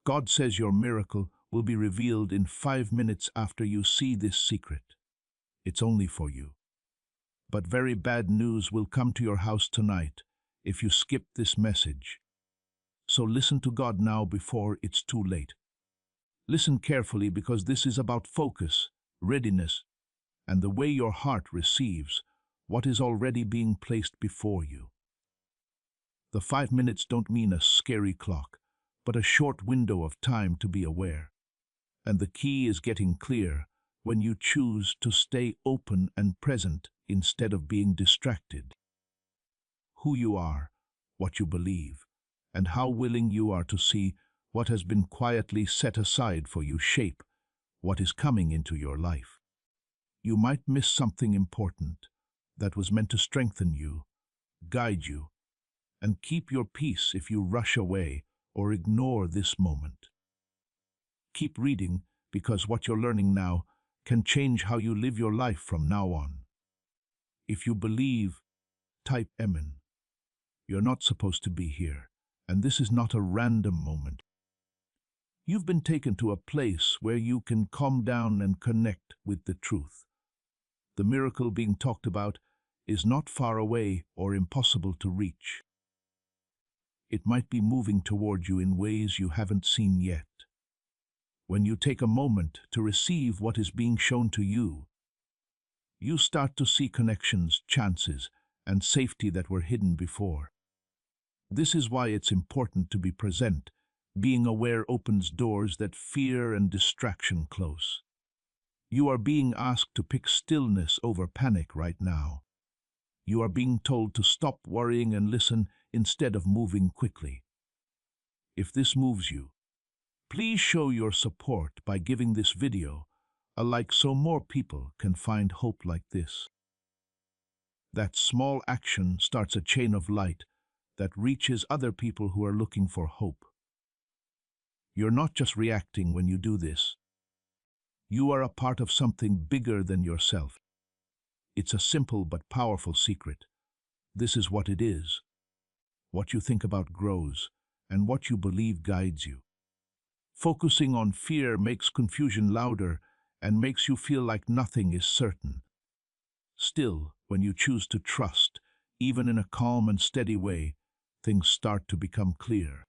God says your miracle will be revealed in 5 minutes after you see this secret. It's only for you. But very bad news will come to your house tonight if you skip this message. So listen to God now before it's too late. Listen carefully because this is about focus, readiness, and the way your heart receives what is already being placed before you. The 5 minutes don't mean a scary clock, but a short window of time to be aware. And the key is getting clear when you choose to stay open and present instead of being distracted. Who you are, what you believe, and how willing you are to see what has been quietly set aside for you shape what is coming into your life. You might miss something important that was meant to strengthen you, guide you, and keep your peace if you rush away or ignore this moment. Keep reading because what you're learning now can change how you live your life from now on. If you believe, type Amen. You're not supposed to be here, and this is not a random moment. You've been taken to a place where you can calm down and connect with the truth. The miracle being talked about is not far away or impossible to reach. It might be moving toward you in ways you haven't seen yet. When you take a moment to receive what is being shown to you, you start to see connections, chances, and safety that were hidden before. This is why it's important to be present. Being aware opens doors that fear and distraction close. You are being asked to pick stillness over panic right now. You are being told to stop worrying and listen instead of moving quickly. If this moves you, please show your support by giving this video a like so more people can find hope like this. That small action starts a chain of light that reaches other people who are looking for hope. You're not just reacting when you do this. You are a part of something bigger than yourself. It's a simple but powerful secret. This is what it is. What you think about grows, and what you believe guides you. Focusing on fear makes confusion louder and makes you feel like nothing is certain. Still, when you choose to trust, even in a calm and steady way, things start to become clear.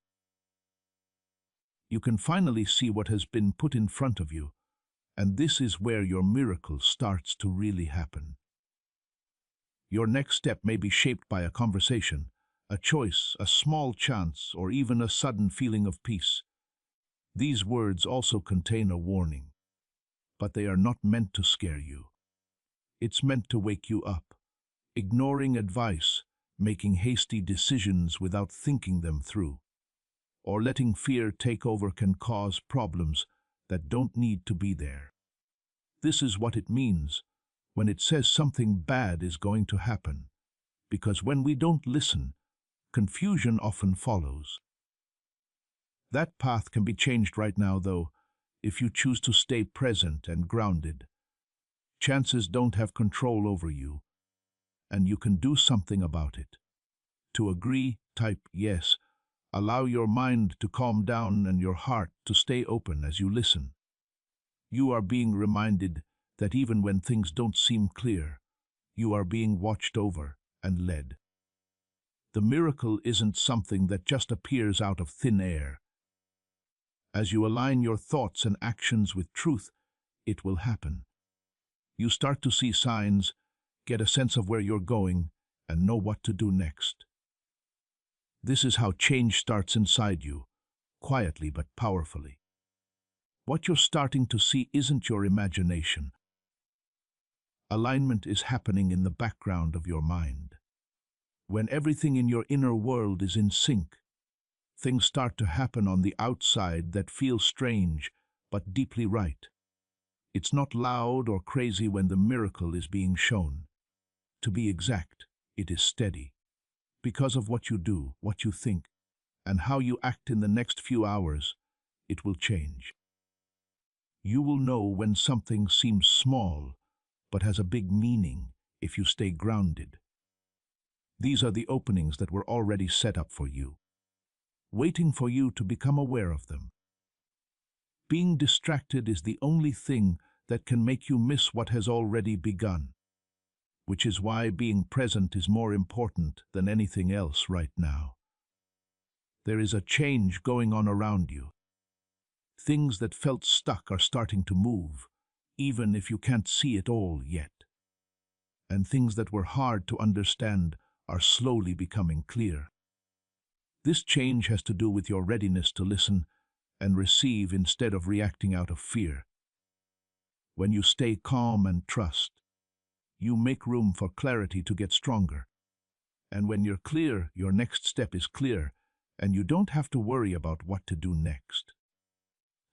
You can finally see what has been put in front of you, and this is where your miracle starts to really happen. Your next step may be shaped by a conversation, a choice, a small chance, or even a sudden feeling of peace. These words also contain a warning, but they are not meant to scare you. It's meant to wake you up. Ignoring advice, making hasty decisions without thinking them through, or letting fear take over can cause problems that don't need to be there. This is what it means when it says something bad is going to happen, because when we don't listen, confusion often follows. That path can be changed right now, though, if you choose to stay present and grounded. Chances don't have control over you, and you can do something about it. To agree, type yes. Allow your mind to calm down and your heart to stay open as you listen. You are being reminded that even when things don't seem clear, you are being watched over and led. The miracle isn't something that just appears out of thin air. As you align your thoughts and actions with truth, it will happen. You start to see signs, get a sense of where you're going, and know what to do next. This is how change starts inside you, quietly but powerfully. What you're starting to see isn't your imagination. Alignment is happening in the background of your mind. When everything in your inner world is in sync, things start to happen on the outside that feel strange but deeply right. It's not loud or crazy when the miracle is being shown. To be exact, it is steady. Because of what you do, what you think, and how you act in the next few hours, it will change. You will know when something seems small, but has a big meaning if you stay grounded. These are the openings that were already set up for you, waiting for you to become aware of them. Being distracted is the only thing that can make you miss what has already begun, which is why being present is more important than anything else right now. There is a change going on around you. Things that felt stuck are starting to move, even if you can't see it all yet. And things that were hard to understand are slowly becoming clear. This change has to do with your readiness to listen and receive instead of reacting out of fear. When you stay calm and trust, you make room for clarity to get stronger. And when you're clear, your next step is clear, and you don't have to worry about what to do next.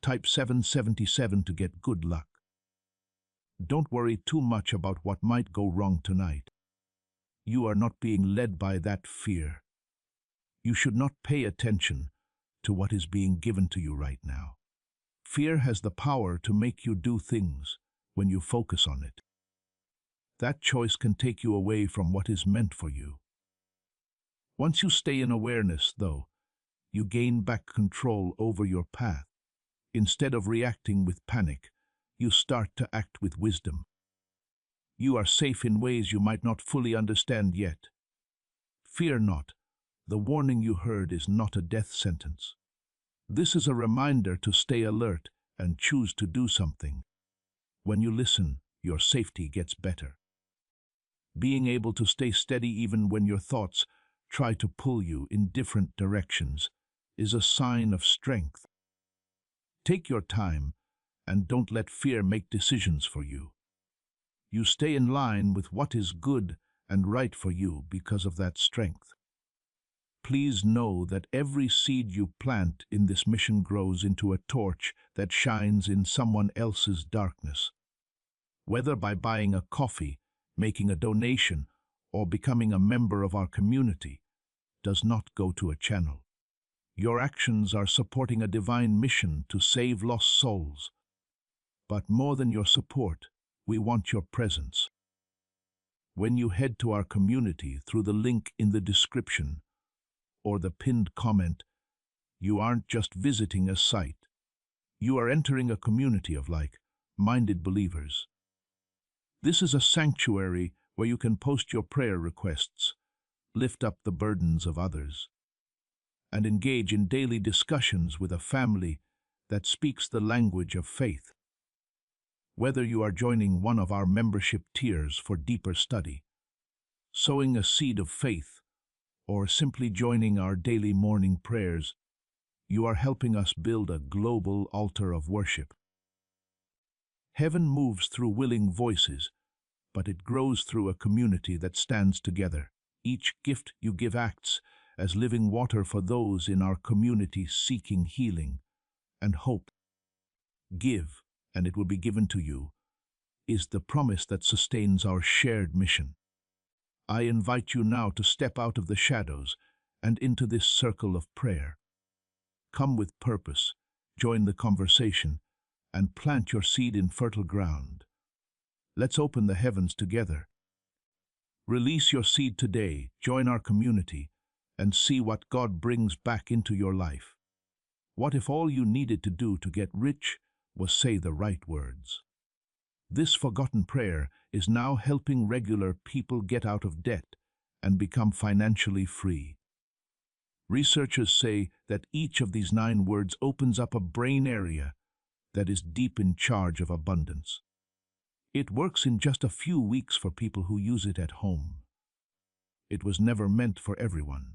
Type 777 to get good luck. Don't worry too much about what might go wrong tonight. You are not being led by that fear. You should not pay attention to what is being given to you right now. Fear has the power to make you do things when you focus on it. That choice can take you away from what is meant for you. Once you stay in awareness, though, you gain back control over your path. Instead of reacting with panic, you start to act with wisdom. You are safe in ways you might not fully understand yet. Fear not. The warning you heard is not a death sentence. This is a reminder to stay alert and choose to do something. When you listen, your safety gets better. Being able to stay steady even when your thoughts try to pull you in different directions is a sign of strength. Take your time and don't let fear make decisions for you. You stay in line with what is good and right for you because of that strength. Please know that every seed you plant in this mission grows into a torch that shines in someone else's darkness. Whether by buying a coffee, making a donation, or becoming a member of our community, does not go to a channel. Your actions are supporting a divine mission to save lost souls. But more than your support, we want your presence. When you head to our community through the link in the description or the pinned comment, you aren't just visiting a site. You are entering a community of like-minded believers. This is a sanctuary where you can post your prayer requests, lift up the burdens of others, and engage in daily discussions with a family that speaks the language of faith. Whether you are joining one of our membership tiers for deeper study, sowing a seed of faith, or simply joining our daily morning prayers, you are helping us build a global altar of worship. Heaven moves through willing voices, but it grows through a community that stands together. Each gift you give acts as living water for those in our community seeking healing and hope. Give, and it will be given to you, is the promise that sustains our shared mission. I invite you now to step out of the shadows and into this circle of prayer. Come with purpose, join the conversation, and plant your seed in fertile ground. Let's open the heavens together. Release your seed today, join our community, and see what God brings back into your life. What if all you needed to do to get rich was say the right words? This forgotten prayer is now helping regular people get out of debt and become financially free. Researchers say that each of these 9 words opens up a brain area that is deep in charge of abundance. It works in just a few weeks for people who use it at home. It was never meant for everyone.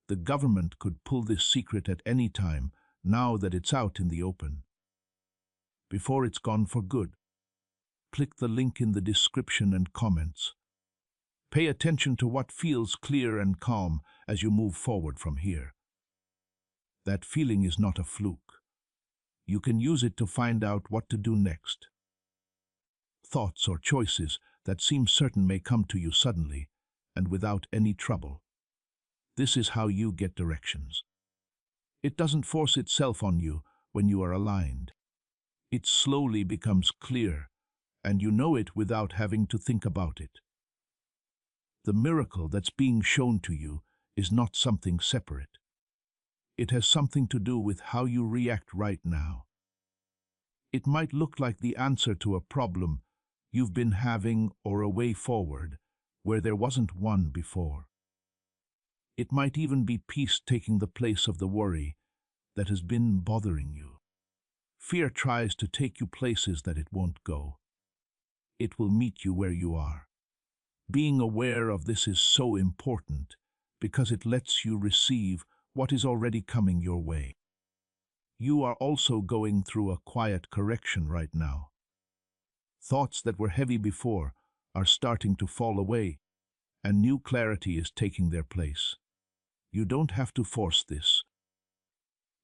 The government could pull this secret at any time now that it's out in the open. Before it's gone for good. Click the link in the description and comments. Pay attention to what feels clear and calm as you move forward from here. That feeling is not a fluke. You can use it to find out what to do next. Thoughts or choices that seem certain may come to you suddenly and without any trouble. This is how you get directions. It doesn't force itself on you when you are aligned. It slowly becomes clear, and you know it without having to think about it. The miracle that's being shown to you is not something separate. It has something to do with how you react right now. It might look like the answer to a problem you've been having or a way forward where there wasn't one before. It might even be peace taking the place of the worry that has been bothering you. Fear tries to take you places that it won't go. It will meet you where you are. Being aware of this is so important because it lets you receive what is already coming your way. You are also going through a quiet correction right now. Thoughts that were heavy before are starting to fall away, and new clarity is taking their place. You don't have to force this.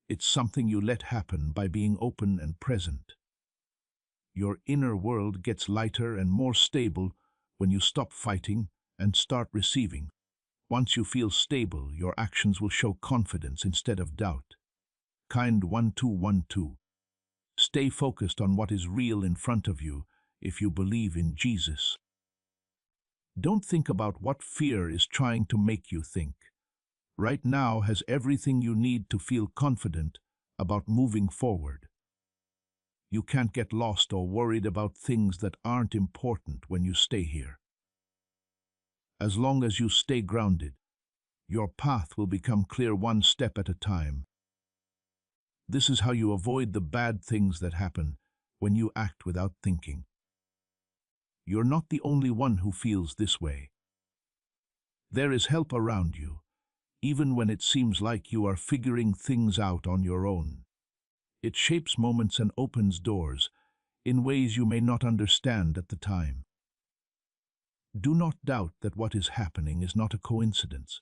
It's something you let happen by being open and present. Your inner world gets lighter and more stable when you stop fighting and start receiving. Once you feel stable, your actions will show confidence instead of doubt. Kind 1212. Stay focused on what is real in front of you if you believe in Jesus. Don't think about what fear is trying to make you think. Right now has everything you need to feel confident about moving forward. You can't get lost or worried about things that aren't important when you stay here. As long as you stay grounded, your path will become clear one step at a time. This is how you avoid the bad things that happen when you act without thinking. You're not the only one who feels this way. There is help around you, even when it seems like you are figuring things out on your own. It shapes moments and opens doors in ways you may not understand at the time. Do not doubt that what is happening is not a coincidence.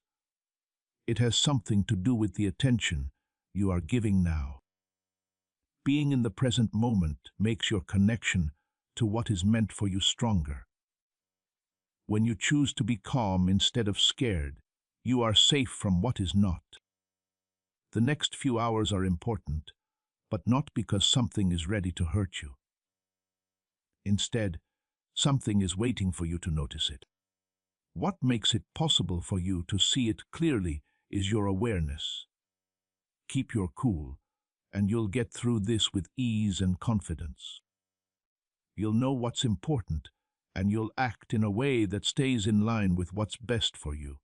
It has something to do with the attention you are giving now. Being in the present moment makes your connection to what is meant for you stronger. When you choose to be calm instead of scared, you are safe from what is not. The next few hours are important, but not because something is ready to hurt you. Instead, something is waiting for you to notice it. What makes it possible for you to see it clearly is your awareness. Keep your cool, and you'll get through this with ease and confidence. You'll know what's important, and you'll act in a way that stays in line with what's best for you.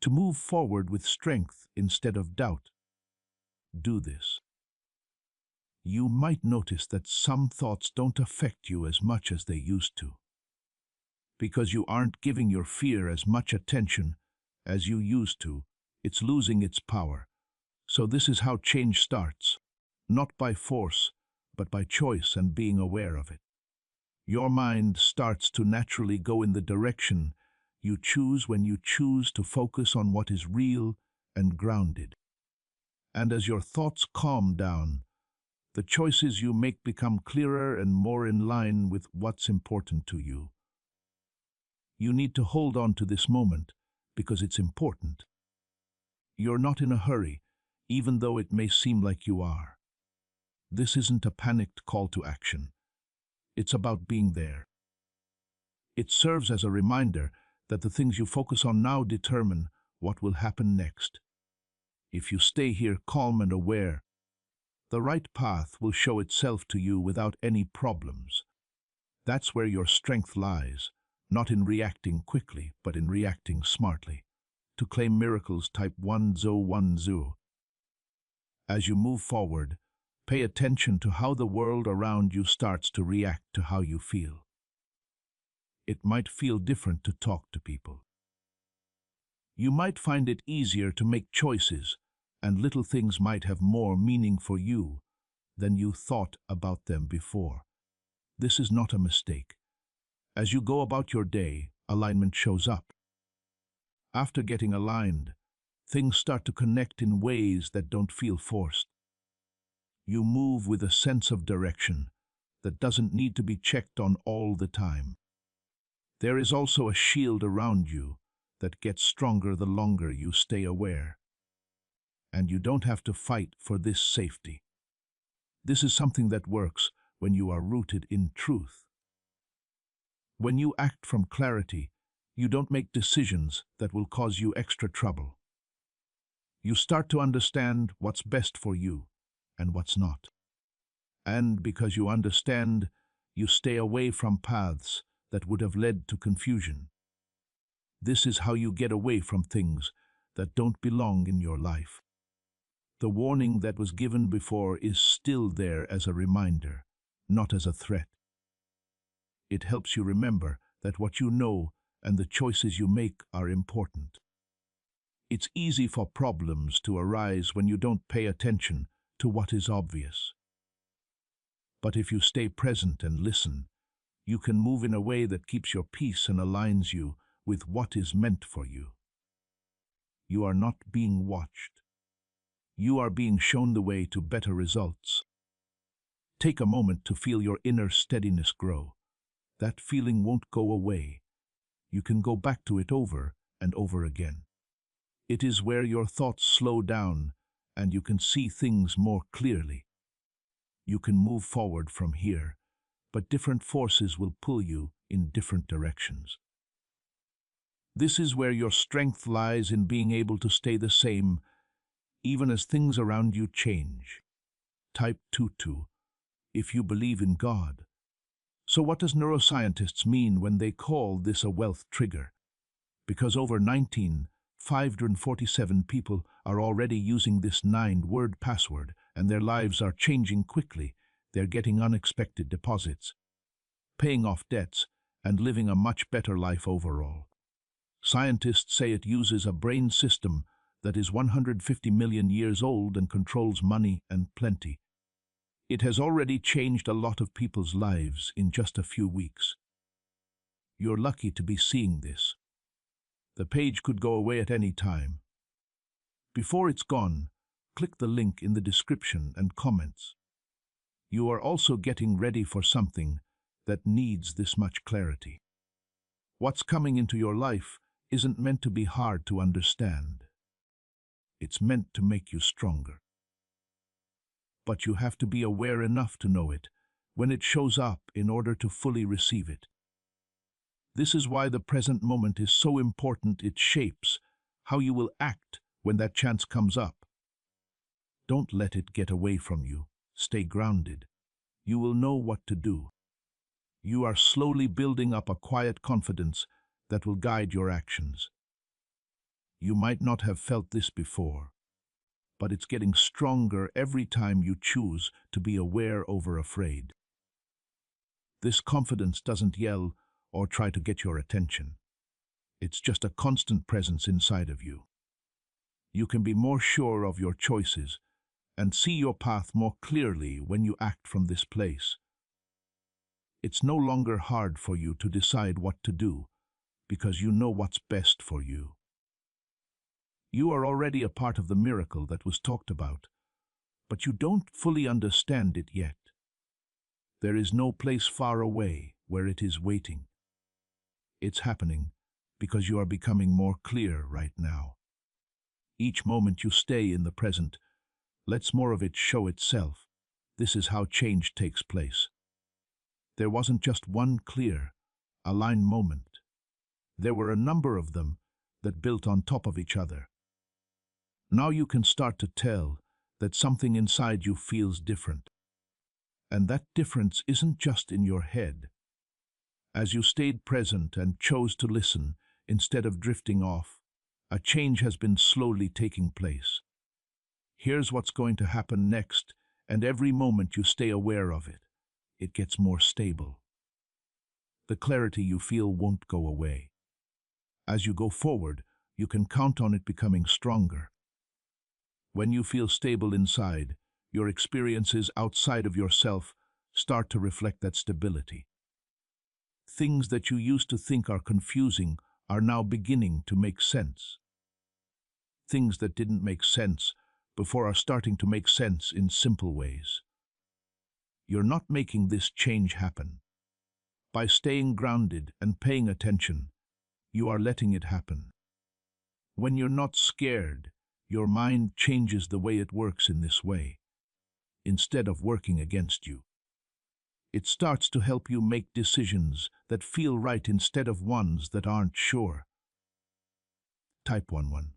To move forward with strength instead of doubt, do this. You might notice that some thoughts don't affect you as much as they used to, because you aren't giving your fear as much attention as you used to. It's losing its power. So this is how change starts, not by force, but by choice and being aware of it. Your mind starts to naturally go in the direction you choose when you choose to focus on what is real and grounded. And as your thoughts calm down, the choices you make become clearer and more in line with what's important to you. You need to hold on to this moment because it's important. You're not in a hurry, even though it may seem like you are. This isn't a panicked call to action. It's about being there. It serves as a reminder that the things you focus on now determine what will happen next. If you stay here calm and aware, the right path will show itself to you without any problems. That's where your strength lies, not in reacting quickly, but in reacting smartly. To claim miracles, type 1010. As you move forward, pay attention to how the world around you starts to react to how you feel. It might feel different to talk to people. You might find it easier to make choices, and little things might have more meaning for you than you thought about them before. This is not a mistake. As you go about your day, alignment shows up. After getting aligned, things start to connect in ways that don't feel forced. You move with a sense of direction that doesn't need to be checked on all the time. There is also a shield around you that gets stronger the longer you stay aware. And you don't have to fight for this safety. This is something that works when you are rooted in truth. When you act from clarity, you don't make decisions that will cause you extra trouble. You start to understand what's best for you and what's not. And because you understand, you stay away from paths that would have led to confusion. This is how you get away from things that don't belong in your life. The warning that was given before is still there as a reminder, not as a threat. It helps you remember that what you know and the choices you make are important. It's easy for problems to arise when you don't pay attention to what is obvious. But if you stay present and listen, you can move in a way that keeps your peace and aligns you with what is meant for you. You are not being watched. You are being shown the way to better results. Take a moment to feel your inner steadiness grow. That feeling won't go away. You can go back to it over and over again. It is where your thoughts slow down and you can see things more clearly. You can move forward from here, but different forces will pull you in different directions. This is where your strength lies, in being able to stay the same even as things around you change. Type 2.2. If you believe in God. So what does neuroscientists mean when they call this a wealth trigger? Because over 19,547 people are already using this 9-word password, and their lives are changing quickly. They're getting unexpected deposits, paying off debts, and living a much better life overall. Scientists say it uses a brain system that is 150 million years old and controls money and plenty. It has already changed a lot of people's lives in just a few weeks. You're lucky to be seeing this. The page could go away at any time. Before it's gone, click the link in the description and comments. You are also getting ready for something that needs this much clarity. What's coming into your life isn't meant to be hard to understand. It's meant to make you stronger. But you have to be aware enough to know it when it shows up in order to fully receive it. This is why the present moment is so important. It shapes how you will act when that chance comes up. Don't let it get away from you. Stay grounded. You will know what to do. You are slowly building up a quiet confidence that will guide your actions. You might not have felt this before, but it's getting stronger every time you choose to be aware over afraid. This confidence doesn't yell or try to get your attention. It's just a constant presence inside of you. You can be more sure of your choices and see your path more clearly when you act from this place. It's no longer hard for you to decide what to do because you know what's best for you. You are already a part of the miracle that was talked about, but you don't fully understand it yet. There is no place far away where it is waiting. It's happening because you are becoming more clear right now. Each moment you stay in the present lets more of it show itself. This is how change takes place. There wasn't just one clear, aligned moment. There were a number of them that built on top of each other. Now you can start to tell that something inside you feels different. And that difference isn't just in your head. As you stayed present and chose to listen instead of drifting off, a change has been slowly taking place. Here's what's going to happen next, and every moment you stay aware of it, it gets more stable. The clarity you feel won't go away. As you go forward, you can count on it becoming stronger. When you feel stable inside, your experiences outside of yourself start to reflect that stability. Things that you used to think are confusing are now beginning to make sense. Things that didn't make sense before are starting to make sense in simple ways. You're not making this change happen. By staying grounded and paying attention, you are letting it happen. When you're not scared, your mind changes the way it works in this way, instead of working against you. It starts to help you make decisions that feel right instead of ones that aren't sure. Type 1.1.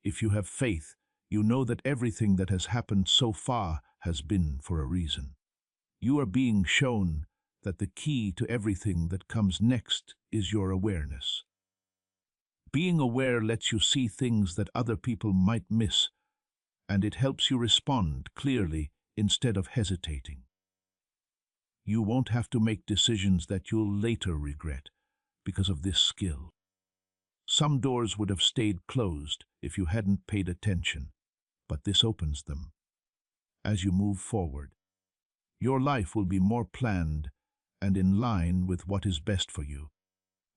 If you have faith, you know that everything that has happened so far has been for a reason. You are being shown that the key to everything that comes next is your awareness. Being aware lets you see things that other people might miss, and it helps you respond clearly instead of hesitating. You won't have to make decisions that you'll later regret because of this skill. Some doors would have stayed closed if you hadn't paid attention, but this opens them. As you move forward, your life will be more planned and in line with what is best for you.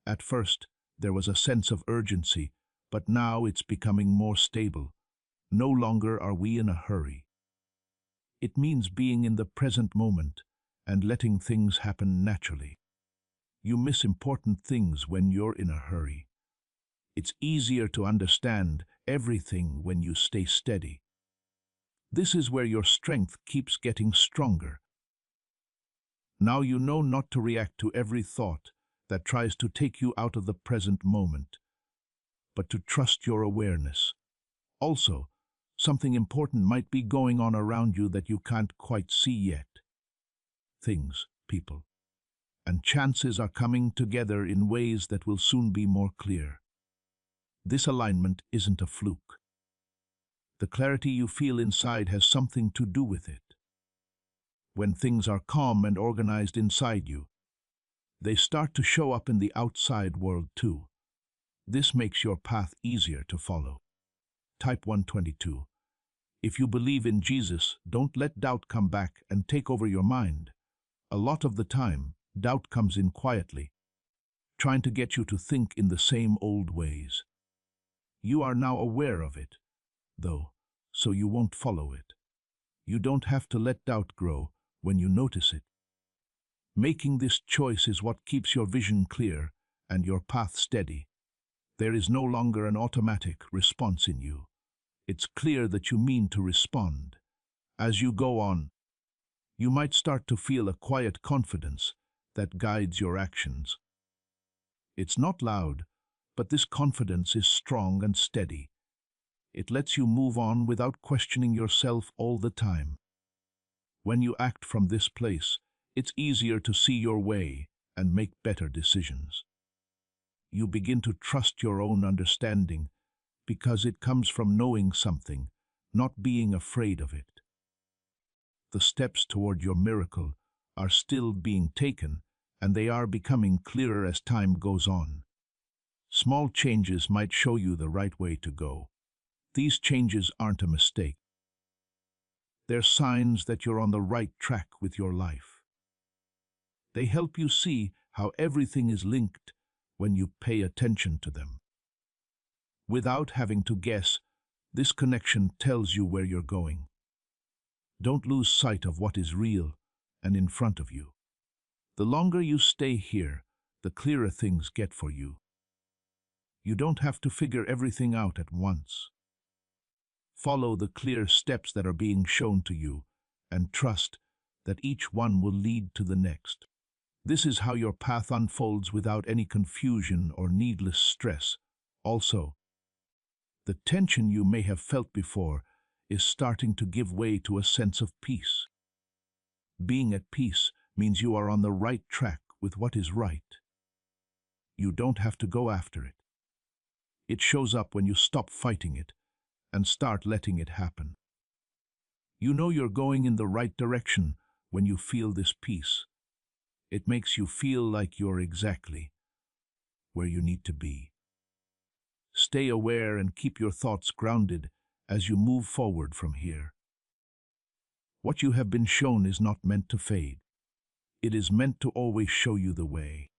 At first, there was a sense of urgency, but now it's becoming more stable. No longer are we in a hurry. It means being in the present moment and letting things happen naturally. You miss important things when you're in a hurry. It's easier to understand everything when you stay steady. This is where your strength keeps getting stronger. Now you know not to react to every thought that tries to take you out of the present moment, but to trust your awareness. Also, something important might be going on around you that you can't quite see yet. Things, people, and chances are coming together in ways that will soon be more clear. This alignment isn't a fluke. The clarity you feel inside has something to do with it. When things are calm and organized inside you, they start to show up in the outside world too. This makes your path easier to follow. Type 122. If you believe in Jesus, don't let doubt come back and take over your mind. A lot of the time, doubt comes in quietly, trying to get you to think in the same old ways. You are now aware of it, though, so you won't follow it. You don't have to let doubt grow when you notice it. Making this choice is what keeps your vision clear and your path steady. There is no longer an automatic response in you. It's clear that you mean to respond. As you go on, you might start to feel a quiet confidence that guides your actions. It's not loud, but this confidence is strong and steady. It lets you move on without questioning yourself all the time. When you act from this place, it's easier to see your way and make better decisions. You begin to trust your own understanding because it comes from knowing something, not being afraid of it. The steps toward your miracle are still being taken, and they are becoming clearer as time goes on. Small changes might show you the right way to go. These changes aren't a mistake. They're signs that you're on the right track with your life. They help you see how everything is linked when you pay attention to them. Without having to guess, this connection tells you where you're going. Don't lose sight of what is real and in front of you. The longer you stay here, the clearer things get for you. You don't have to figure everything out at once. Follow the clear steps that are being shown to you and trust that each one will lead to the next. This is how your path unfolds without any confusion or needless stress. Also, the tension you may have felt before is starting to give way to a sense of peace. Being at peace means you are on the right track with what is right. You don't have to go after it. It shows up when you stop fighting it and start letting it happen. You know you're going in the right direction when you feel this peace. It makes you feel like you're exactly where you need to be. Stay aware and keep your thoughts grounded as you move forward from here. What you have been shown is not meant to fade. It is meant to always show you the way.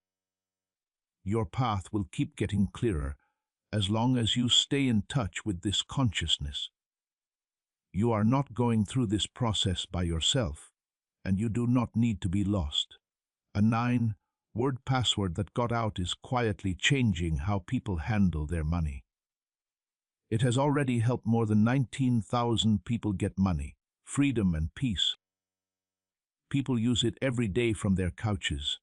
Your path will keep getting clearer as long as you stay in touch with this consciousness. You are not going through this process by yourself, and you do not need to be lost. A 9-word password that got out is quietly changing how people handle their money. It has already helped more than 19,000 people get money, freedom, and peace. People use it every day from their couches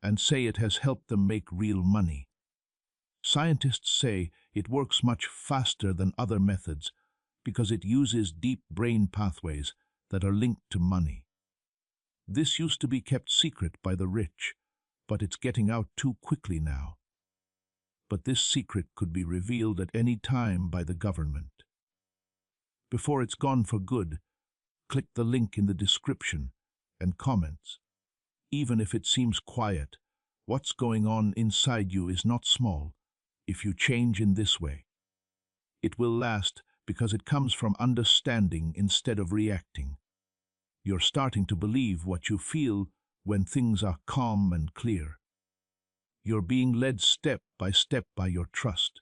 and say it has helped them make real money. Scientists say it works much faster than other methods because it uses deep brain pathways that are linked to money. This used to be kept secret by the rich, but it's getting out too quickly now. But this secret could be revealed at any time by the government. Before it's gone for good, click the link in the description and comments. Even if it seems quiet, what's going on inside you is not small if you change in this way. It will last because it comes from understanding instead of reacting. You're starting to believe what you feel when things are calm and clear. You're being led step by your trust.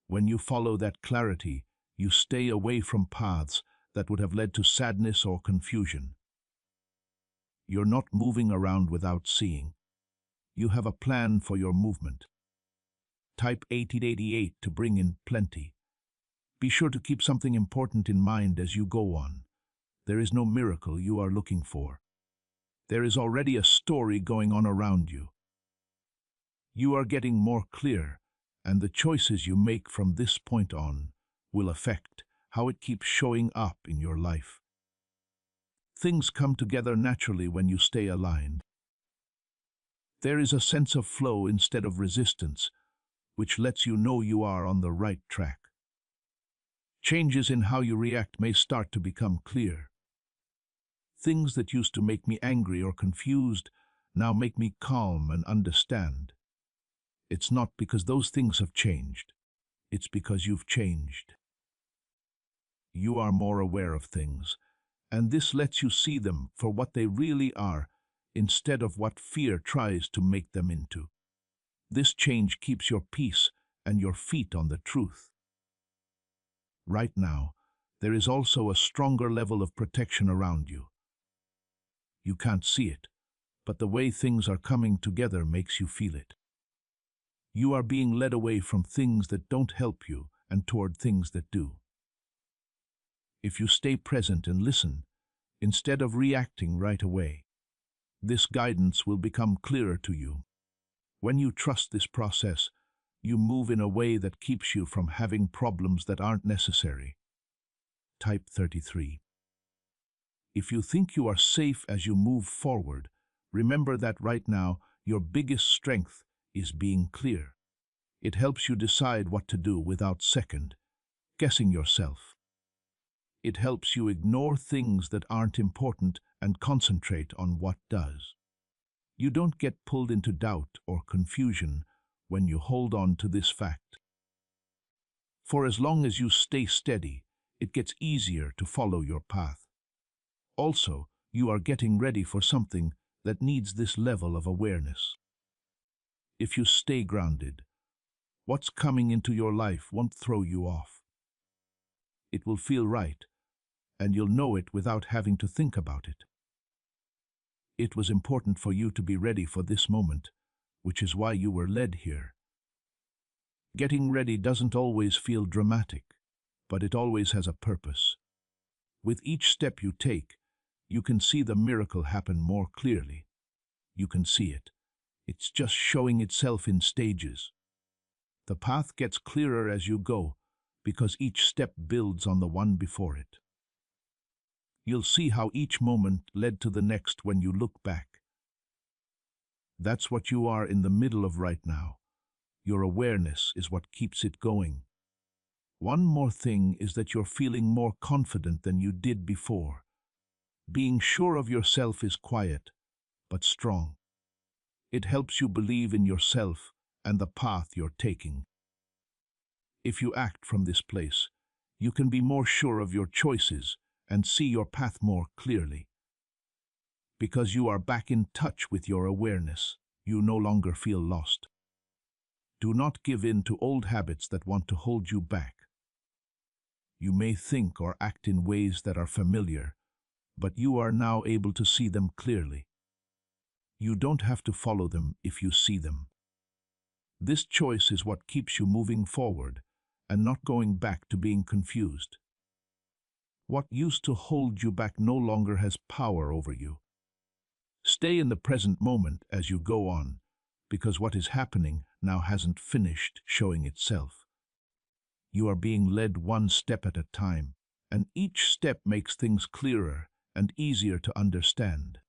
When you follow that clarity, you stay away from paths that would have led to sadness or confusion. You're not moving around without seeing. You have a plan for your movement. Type 8088 to bring in plenty. Be sure to keep something important in mind as you go on. There is no miracle you are looking for. There is already a story going on around you. You are getting more clear, and the choices you make from this point on will affect how it keeps showing up in your life. Things come together naturally when you stay aligned. There is a sense of flow instead of resistance, which lets you know you are on the right track. Changes in how you react may start to become clear. Things that used to make me angry or confused now make me calm and understand. It's not because those things have changed. It's because you've changed. You are more aware of things, and this lets you see them for what they really are instead of what fear tries to make them into. This change keeps your peace and your feet on the truth. Right now, there is also a stronger level of protection around you. You can't see it, but the way things are coming together makes you feel it. You are being led away from things that don't help you and toward things that do. If you stay present and listen, instead of reacting right away, this guidance will become clearer to you. When you trust this process, you move in a way that keeps you from having problems that aren't necessary. Type 33. If you think you are safe as you move forward, remember that right now your biggest strength is being clear. It helps you decide what to do without second-guessing yourself. It helps you ignore things that aren't important and concentrate on what does. You don't get pulled into doubt or confusion when you hold on to this fact. For as long as you stay steady, it gets easier to follow your path. Also, you are getting ready for something that needs this level of awareness. If you stay grounded, what's coming into your life won't throw you off. It will feel right, and you'll know it without having to think about it. It was important for you to be ready for this moment, which is why you were led here. Getting ready doesn't always feel dramatic, but it always has a purpose. With each step you take, you can see the miracle happen more clearly. You can see it. It's just showing itself in stages. The path gets clearer as you go, because each step builds on the one before it. You'll see how each moment led to the next when you look back. That's what you are in the middle of right now. Your awareness is what keeps it going. One more thing is that you're feeling more confident than you did before. Being sure of yourself is quiet, but strong. It helps you believe in yourself and the path you're taking. If you act from this place, you can be more sure of your choices and see your path more clearly. Because you are back in touch with your awareness, you no longer feel lost. Do not give in to old habits that want to hold you back. You may think or act in ways that are familiar, but you are now able to see them clearly. You don't have to follow them if you see them. This choice is what keeps you moving forward and not going back to being confused. What used to hold you back no longer has power over you. Stay in the present moment as you go on, because what is happening now hasn't finished showing itself. You are being led one step at a time, and each step makes things clearer and easier to understand.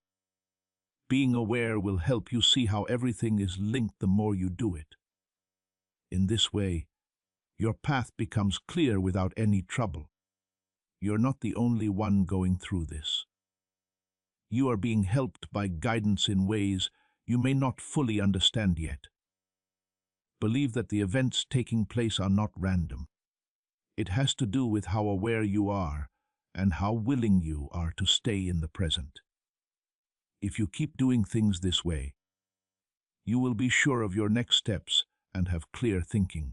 Being aware will help you see how everything is linked the more you do it. In this way, your path becomes clear without any trouble. You're not the only one going through this. You are being helped by guidance in ways you may not fully understand yet. Believe that the events taking place are not random. It has to do with how aware you are and how willing you are to stay in the present. If you keep doing things this way, you will be sure of your next steps and have clear thinking.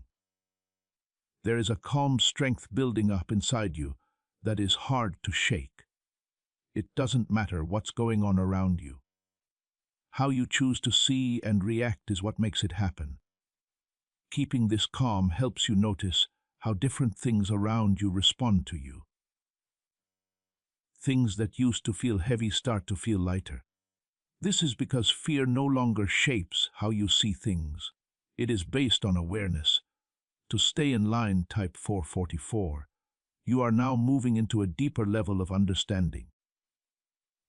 There is a calm strength building up inside you that is hard to shake. It doesn't matter what's going on around you. How you choose to see and react is what makes it happen. Keeping this calm helps you notice how different things around you respond to you. Things that used to feel heavy start to feel lighter. This is because fear no longer shapes how you see things. It is based on awareness. To stay in line, type 444. You are now moving into a deeper level of understanding.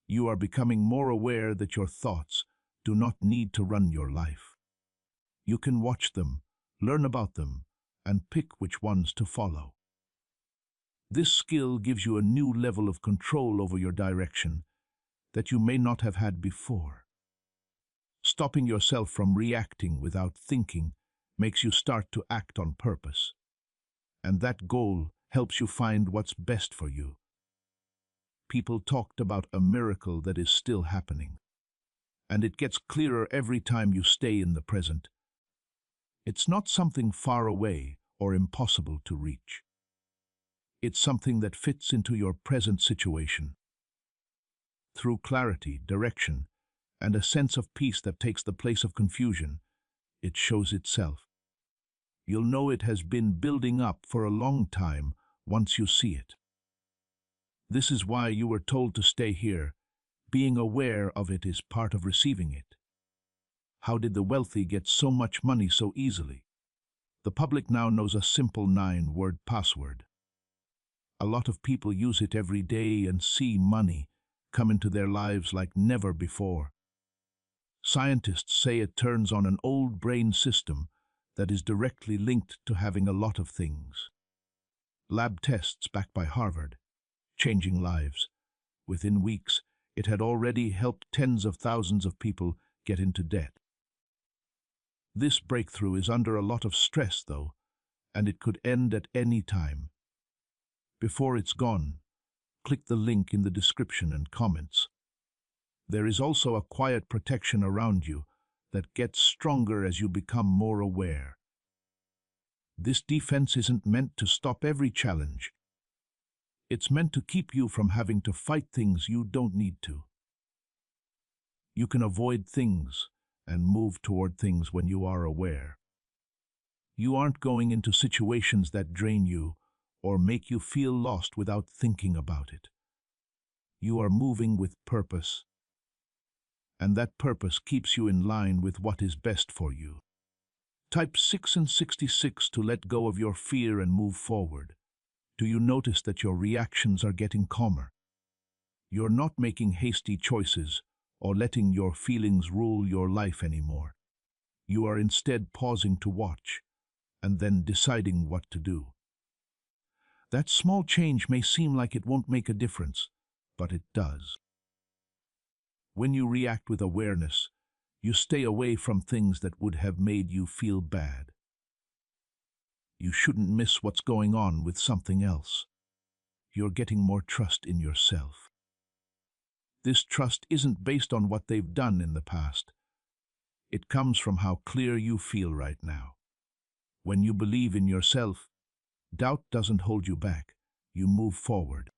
You are becoming more aware that your thoughts do not need to run your life. You can watch them, learn about them, and pick which ones to follow. This skill gives you a new level of control over your direction that you may not have had before. Stopping yourself from reacting without thinking makes you start to act on purpose. And that goal helps you find what's best for you. People talked about a miracle that is still happening. And it gets clearer every time you stay in the present. It's not something far away or impossible to reach. It's something that fits into your present situation. Through clarity, direction, and a sense of peace that takes the place of confusion, it shows itself. You'll know it has been building up for a long time once you see it. This is why you were told to stay here. Being aware of it is part of receiving it. How did the wealthy get so much money so easily? The public now knows a simple 9-word password. A lot of people use it every day and see money come into their lives like never before. Scientists say it turns on an old brain system that is directly linked to having a lot of things. Lab tests backed by Harvard, changing lives. Within weeks, it had already helped tens of thousands of people get into debt. This breakthrough is under a lot of stress, though, and it could end at any time. Before it's gone, click the link in the description and comments. There is also a quiet protection around you that gets stronger as you become more aware. This defense isn't meant to stop every challenge. It's meant to keep you from having to fight things you don't need to. You can avoid things and move toward things when you are aware. You aren't going into situations that drain you or make you feel lost without thinking about it. You are moving with purpose, and that purpose keeps you in line with what is best for you. Type 6 and 66 to let go of your fear and move forward. Do you notice that your reactions are getting calmer? You're not making hasty choices or letting your feelings rule your life anymore. You are instead pausing to watch and then deciding what to do. That small change may seem like it won't make a difference, but it does. When you react with awareness, you stay away from things that would have made you feel bad. You shouldn't miss what's going on with something else. You're getting more trust in yourself. This trust isn't based on what they've done in the past. It comes from how clear you feel right now. When you believe in yourself, doubt doesn't hold you back. You move forward.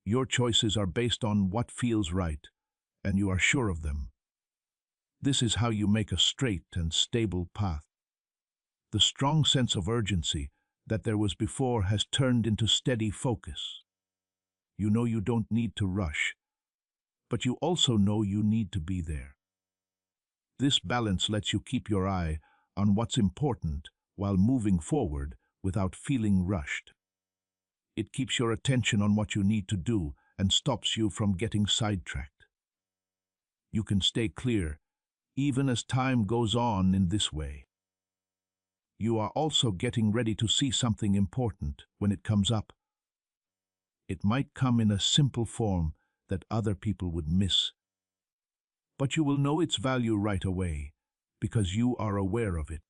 Your choices are based on what feels right, and you are sure of them. This is how you make a straight and stable path. The strong sense of urgency that there was before has turned into steady focus. You know you don't need to rush, but you also know you need to be there. This balance lets you keep your eye on what's important while moving forward without feeling rushed. It keeps your attention on what you need to do and stops you from getting sidetracked. You can stay clear, even as time goes on in this way. You are also getting ready to see something important when it comes up. It might come in a simple form that other people would miss, but you will know its value right away because you are aware of it.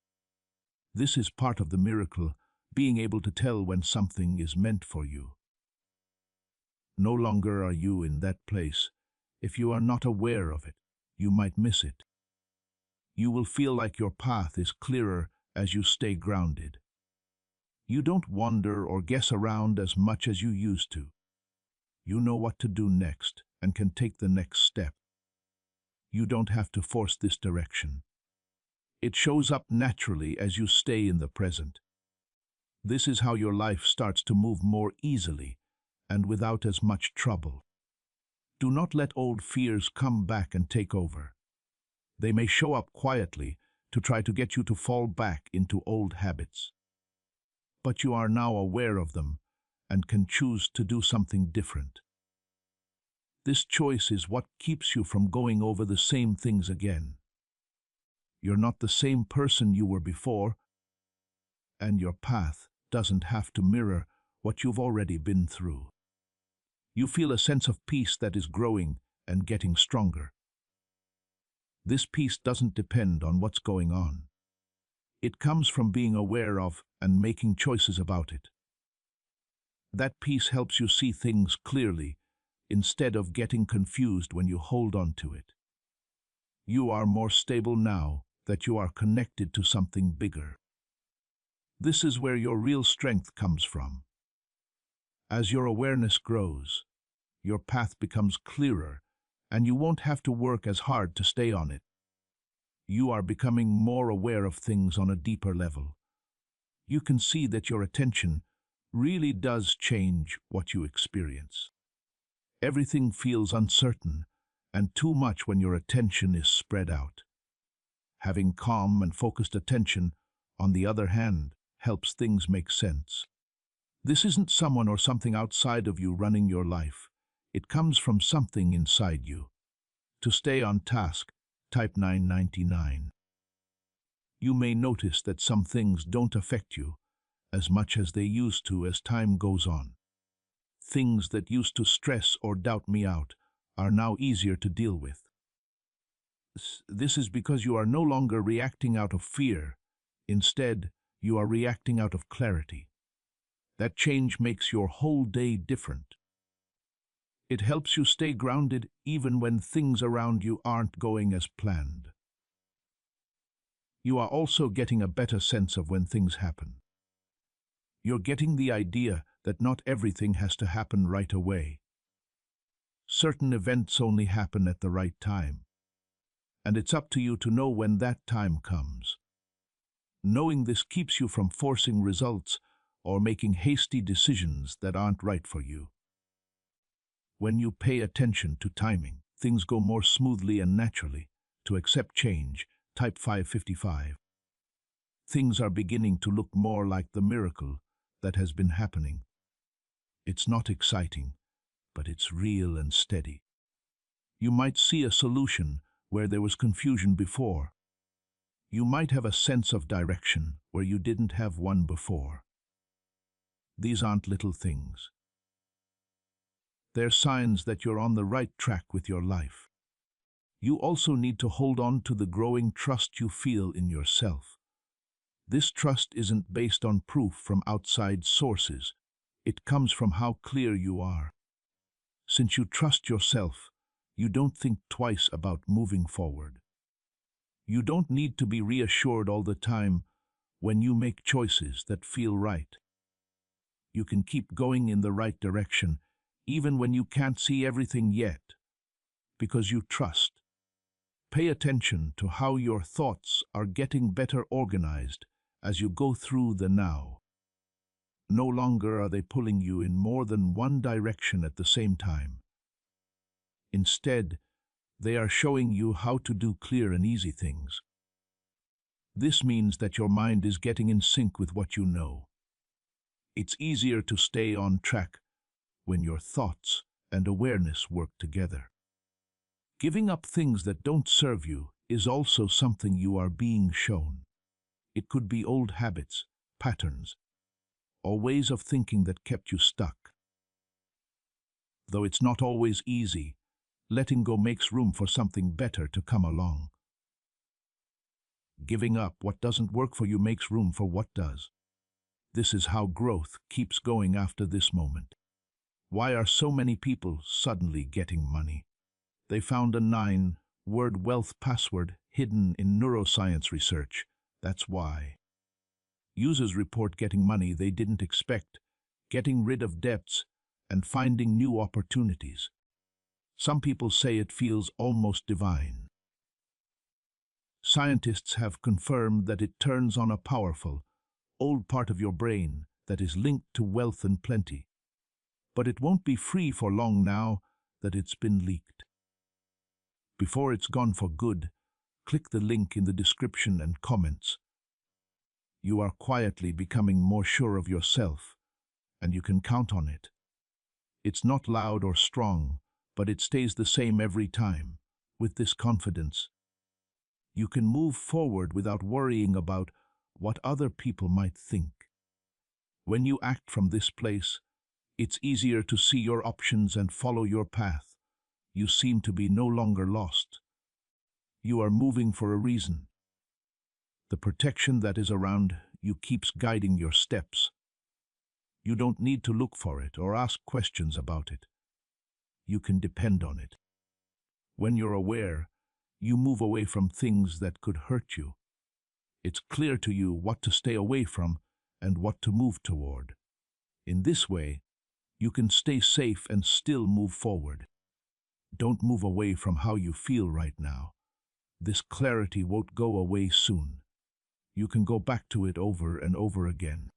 This is part of the miracle, being able to tell when something is meant for you. No longer are you in that place. If you are not aware of it, you might miss it. You will feel like your path is clearer as you stay grounded. You don't wander or guess around as much as you used to. You know what to do next and can take the next step. You don't have to force this direction. It shows up naturally as you stay in the present. This is how your life starts to move more easily and without as much trouble. Do not let old fears come back and take over. They may show up quietly to try to get you to fall back into old habits. But you are now aware of them and can choose to do something different. This choice is what keeps you from going over the same things again. You're not the same person you were before, and your path doesn't have to mirror what you've already been through. You feel a sense of peace that is growing and getting stronger. This peace doesn't depend on what's going on. It comes from being aware of and making choices about it. That peace helps you see things clearly instead of getting confused when you hold on to it. You are more stable now that you are connected to something bigger. This is where your real strength comes from. As your awareness grows, your path becomes clearer, and you won't have to work as hard to stay on it. You are becoming more aware of things on a deeper level. You can see that your attention really does change what you experience. Everything feels uncertain and too much when your attention is spread out. Having calm and focused attention, on the other hand, helps things make sense. This isn't someone or something outside of you running your life. It comes from something inside you. To stay on task, type 999. You may notice that some things don't affect you as much as they used to as time goes on. Things that used to stress or doubt me out are now easier to deal with. This is because you are no longer reacting out of fear. Instead, you are reacting out of clarity. That change makes your whole day different. It helps you stay grounded even when things around you aren't going as planned. You are also getting a better sense of when things happen. You're getting the idea that not everything has to happen right away. Certain events only happen at the right time, and it's up to you to know when that time comes. Knowing this keeps you from forcing results or making hasty decisions that aren't right for you. When you pay attention to timing, things go more smoothly and naturally. To accept change, type 555. Things are beginning to look more like the miracle that has been happening. It's not exciting, but it's real and steady. You might see a solution where there was confusion before. You might have a sense of direction where you didn't have one before. These aren't little things. They're signs that you're on the right track with your life. You also need to hold on to the growing trust you feel in yourself. This trust isn't based on proof from outside sources. It comes from how clear you are. Since you trust yourself, you don't think twice about moving forward. You don't need to be reassured all the time when you make choices that feel right. You can keep going in the right direction even when you can't see everything yet, because you trust. Pay attention to how your thoughts are getting better organized as you go through the now. No longer are they pulling you in more than one direction at the same time. Instead, they are showing you how to do clear and easy things. This means that your mind is getting in sync with what you know. It's easier to stay on track when your thoughts and awareness work together. Giving up things that don't serve you is also something you are being shown. It could be old habits, patterns, or ways of thinking that kept you stuck. Though it's not always easy, letting go makes room for something better to come along. Giving up what doesn't work for you makes room for what does. This is how growth keeps going after this moment. Why are so many people suddenly getting money? They found a 9-word wealth password hidden in neuroscience research. That's why. Users report getting money they didn't expect, getting rid of debts, and finding new opportunities. Some people say it feels almost divine. Scientists have confirmed that it turns on a powerful, old part of your brain that is linked to wealth and plenty. But it won't be free for long now that it's been leaked. Before it's gone for good, click the link in the description and comments. You are quietly becoming more sure of yourself, and you can count on it. It's not loud or strong, but it stays the same every time. With this confidence, you can move forward without worrying about what other people might think. When you act from this place, it's easier to see your options and follow your path. You seem to be no longer lost. You are moving for a reason. The protection that is around you keeps guiding your steps. You don't need to look for it or ask questions about it. You can depend on it. When you're aware, you move away from things that could hurt you. It's clear to you what to stay away from and what to move toward. In this way, you can stay safe and still move forward. Don't move away from how you feel right now. This clarity won't go away soon. You can go back to it over and over again.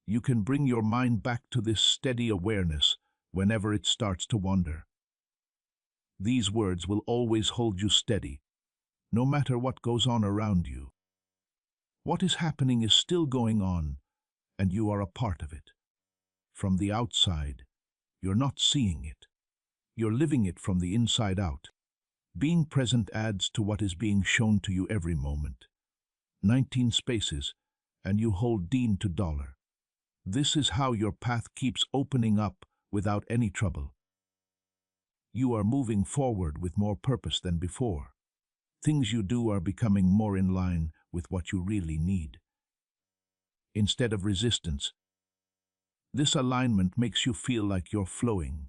You can bring your mind back to this steady awareness whenever it starts to wander. These words will always hold you steady, no matter what goes on around you. What is happening is still going on, and you are a part of it. From the outside, you're not seeing it. You're living it from the inside out. Being present adds to what is being shown to you every moment. 19 spaces, and you hold Dean to dollar. This is how your path keeps opening up without any trouble. You are moving forward with more purpose than before. Things you do are becoming more in line with what you really need. Instead of resistance, this alignment makes you feel like you're flowing.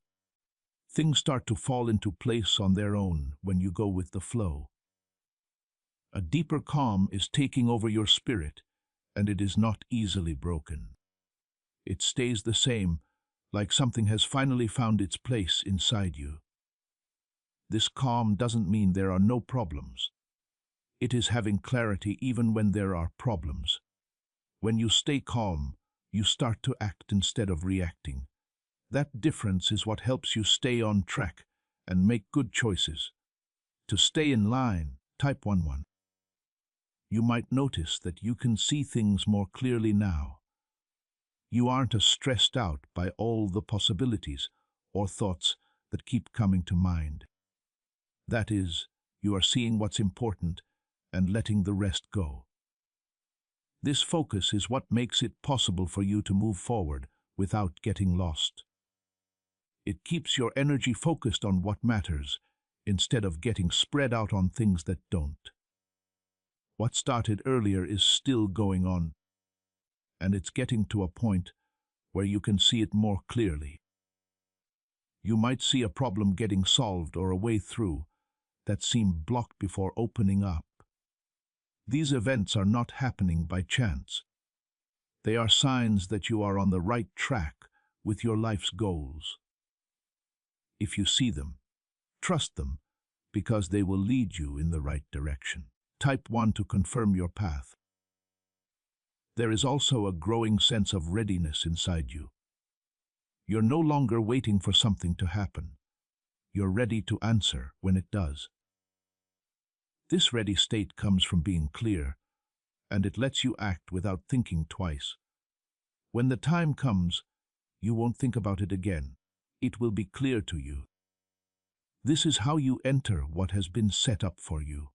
Things start to fall into place on their own when you go with the flow. A deeper calm is taking over your spirit, and it is not easily broken. It stays the same, like something has finally found its place inside you. This calm doesn't mean there are no problems. It is having clarity even when there are problems. When you stay calm, you start to act instead of reacting. That difference is what helps you stay on track and make good choices. To stay in line, type 11. You might notice that you can see things more clearly now. You aren't as stressed out by all the possibilities or thoughts that keep coming to mind. That is, you are seeing what's important and letting the rest go. This focus is what makes it possible for you to move forward without getting lost. It keeps your energy focused on what matters instead of getting spread out on things that don't. What started earlier is still going on, and it's getting to a point where you can see it more clearly. You might see a problem getting solved or a way through that seemed blocked before opening up. These events are not happening by chance. They are signs that you are on the right track with your life's goals. If you see them, trust them, because they will lead you in the right direction. Type 1 to confirm your path. There is also a growing sense of readiness inside you. You're no longer waiting for something to happen. You're ready to answer when it does. This ready state comes from being clear, and it lets you act without thinking twice. When the time comes, you won't think about it again. It will be clear to you. This is how you enter what has been set up for you.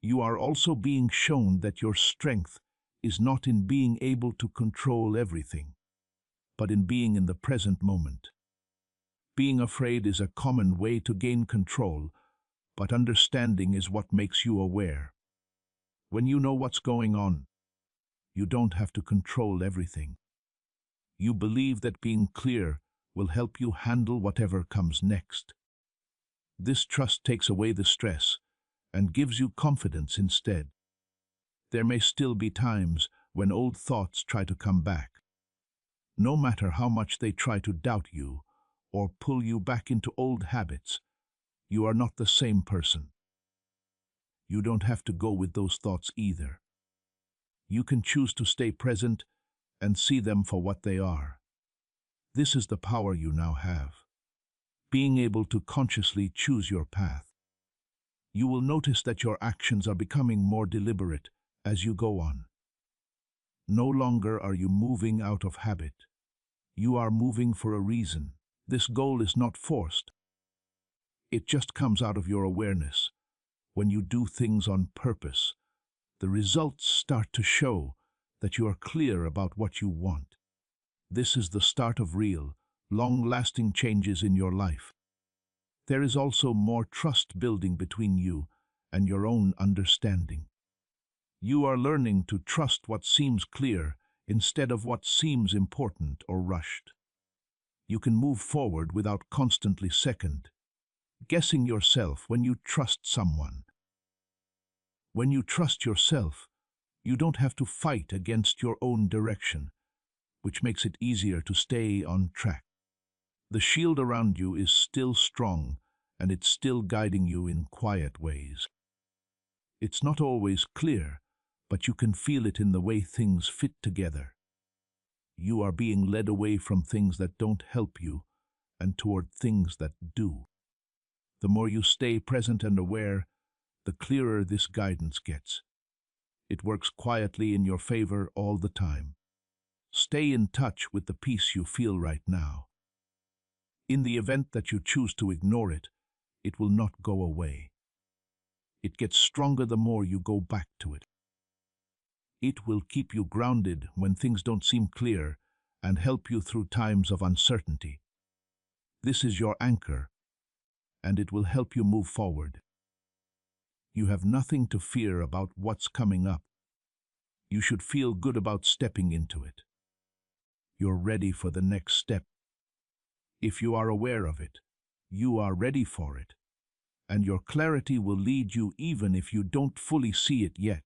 You are also being shown that your strength is not in being able to control everything, but in being in the present moment. Being afraid is a common way to gain control, but understanding is what makes you aware. When you know what's going on, you don't have to control everything. You believe that being clear will help you handle whatever comes next. This trust takes away the stress and gives you confidence instead. There may still be times when old thoughts try to come back. No matter how much they try to doubt you or pull you back into old habits, you are not the same person. You don't have to go with those thoughts either. You can choose to stay present and see them for what they are. This is the power you now have, being able to consciously choose your path. You will notice that your actions are becoming more deliberate as you go on. No longer are you moving out of habit. You are moving for a reason. This goal is not forced. It just comes out of your awareness. When you do things on purpose, the results start to show that you are clear about what you want. This is the start of real, long-lasting changes in your life. There is also more trust building between you and your own understanding. You are learning to trust what seems clear instead of what seems important or rushed. You can move forward without constantly guessing yourself when you trust someone. When you trust yourself, you don't have to fight against your own direction, which makes it easier to stay on track. The shield around you is still strong, and it's still guiding you in quiet ways. It's not always clear, but you can feel it in the way things fit together. You are being led away from things that don't help you and toward things that do. The more you stay present and aware, the clearer this guidance gets. It works quietly in your favor all the time. Stay in touch with the peace you feel right now. In the event that you choose to ignore it, it will not go away. It gets stronger the more you go back to it. It will keep you grounded when things don't seem clear and help you through times of uncertainty. This is your anchor, and it will help you move forward. You have nothing to fear about what's coming up. You should feel good about stepping into it. You're ready for the next step. If you are aware of it, you are ready for it, and your clarity will lead you even if you don't fully see it yet.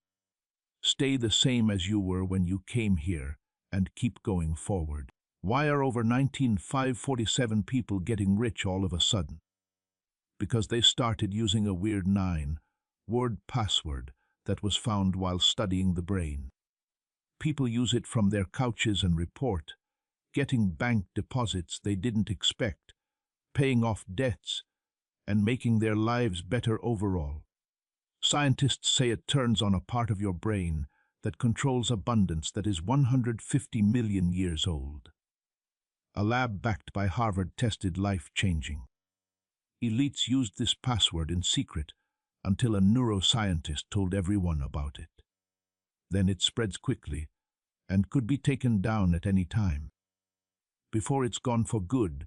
Stay the same as you were when you came here and keep going forward. Why are over 19,547 people getting rich all of a sudden? Because they started using a weird 9-word password that was found while studying the brain. People use it from their couches and report, getting bank deposits they didn't expect, paying off debts, and making their lives better overall. Scientists say it turns on a part of your brain that controls abundance that is 150 million years old. A lab backed by Harvard tested life-changing. Elites used this password in secret until a neuroscientist told everyone about it. Then it spreads quickly and could be taken down at any time. Before it's gone for good,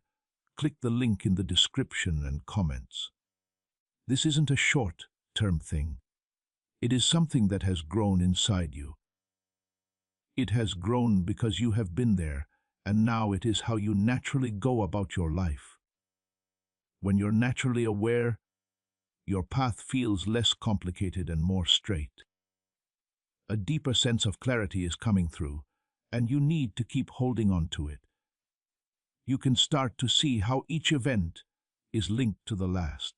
click the link in the description and comments. This isn't a short-term thing. It is something that has grown inside you. It has grown because you have been there, and now it is how you naturally go about your life. When you're naturally aware, your path feels less complicated and more straight. A deeper sense of clarity is coming through, and you need to keep holding on to it. You can start to see how each event is linked to the last.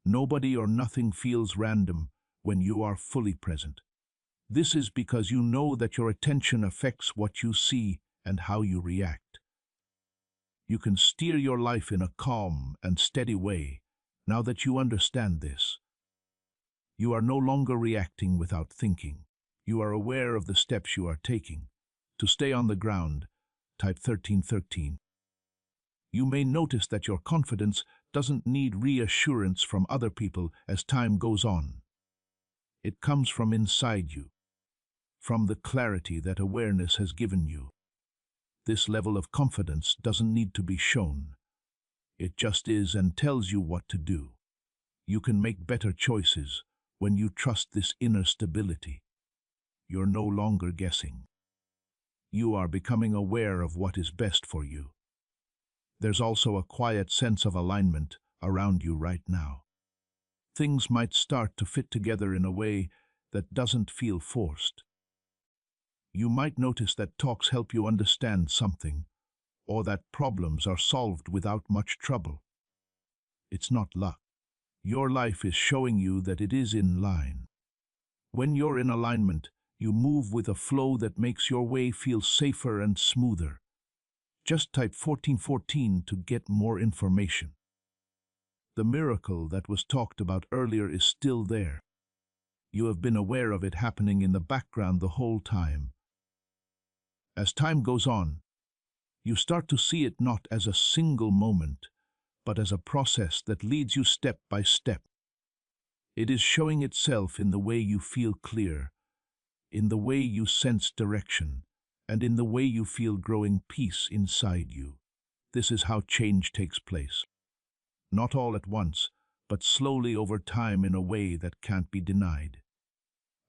Nobody or nothing feels random when you are fully present. This is because you know that your attention affects what you see and how you react. You can steer your life in a calm and steady way now that you understand this. You are no longer reacting without thinking. You are aware of the steps you are taking. To stay on the ground, type 1313. You may notice that your confidence doesn't need reassurance from other people as time goes on. It comes from inside you, from the clarity that awareness has given you. This level of confidence doesn't need to be shown. It just is and tells you what to do. You can make better choices when you trust this inner stability. You're no longer guessing. You are becoming aware of what is best for you. There's also a quiet sense of alignment around you right now. Things might start to fit together in a way that doesn't feel forced. You might notice that talks help you understand something, or that problems are solved without much trouble. It's not luck. Your life is showing you that it is in line. When you're in alignment, you move with a flow that makes your way feel safer and smoother. Just type 1414 to get more information. The miracle that was talked about earlier is still there. You have been aware of it happening in the background the whole time. As time goes on, you start to see it not as a single moment, but as a process that leads you step by step. It is showing itself in the way you feel clear, in the way you sense direction, and in the way you feel growing peace inside you. This is how change takes place. Not all at once, but slowly over time in a way that can't be denied.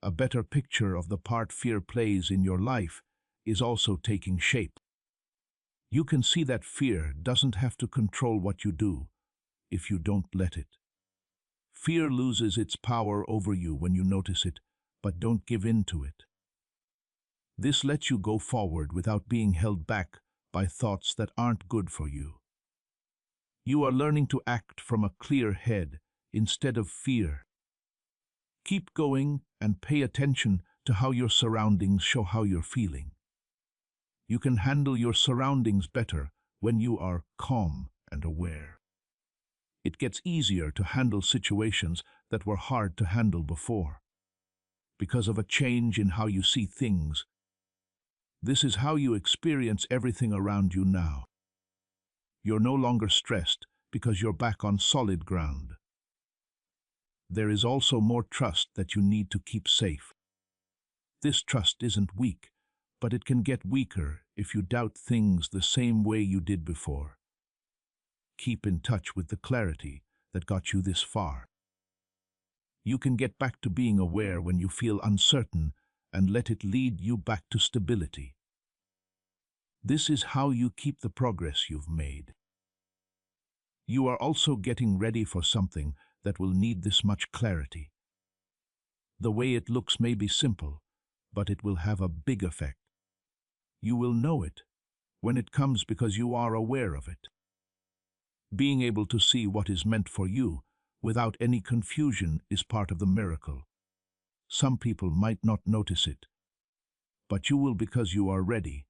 A better picture of the part fear plays in your life is also taking shape. You can see that fear doesn't have to control what you do if you don't let it. Fear loses its power over you when you notice it, but don't give in to it. This lets you go forward without being held back by thoughts that aren't good for you. You are learning to act from a clear head instead of fear. Keep going and pay attention to how your surroundings show how you're feeling. You can handle your surroundings better when you are calm and aware. It gets easier to handle situations that were hard to handle before, because of a change in how you see things. This is how you experience everything around you now. You're no longer stressed because you're back on solid ground. There is also more trust that you need to keep safe. This trust isn't weak, but it can get weaker if you doubt things the same way you did before. Keep in touch with the clarity that got you this far. You can get back to being aware when you feel uncertain and let it lead you back to stability. This is how you keep the progress you've made. You are also getting ready for something that will need this much clarity. The way it looks may be simple, but it will have a big effect. You will know it when it comes because you are aware of it. Being able to see what is meant for you without any confusion is part of the miracle. Some people might not notice it, but you will because you are ready.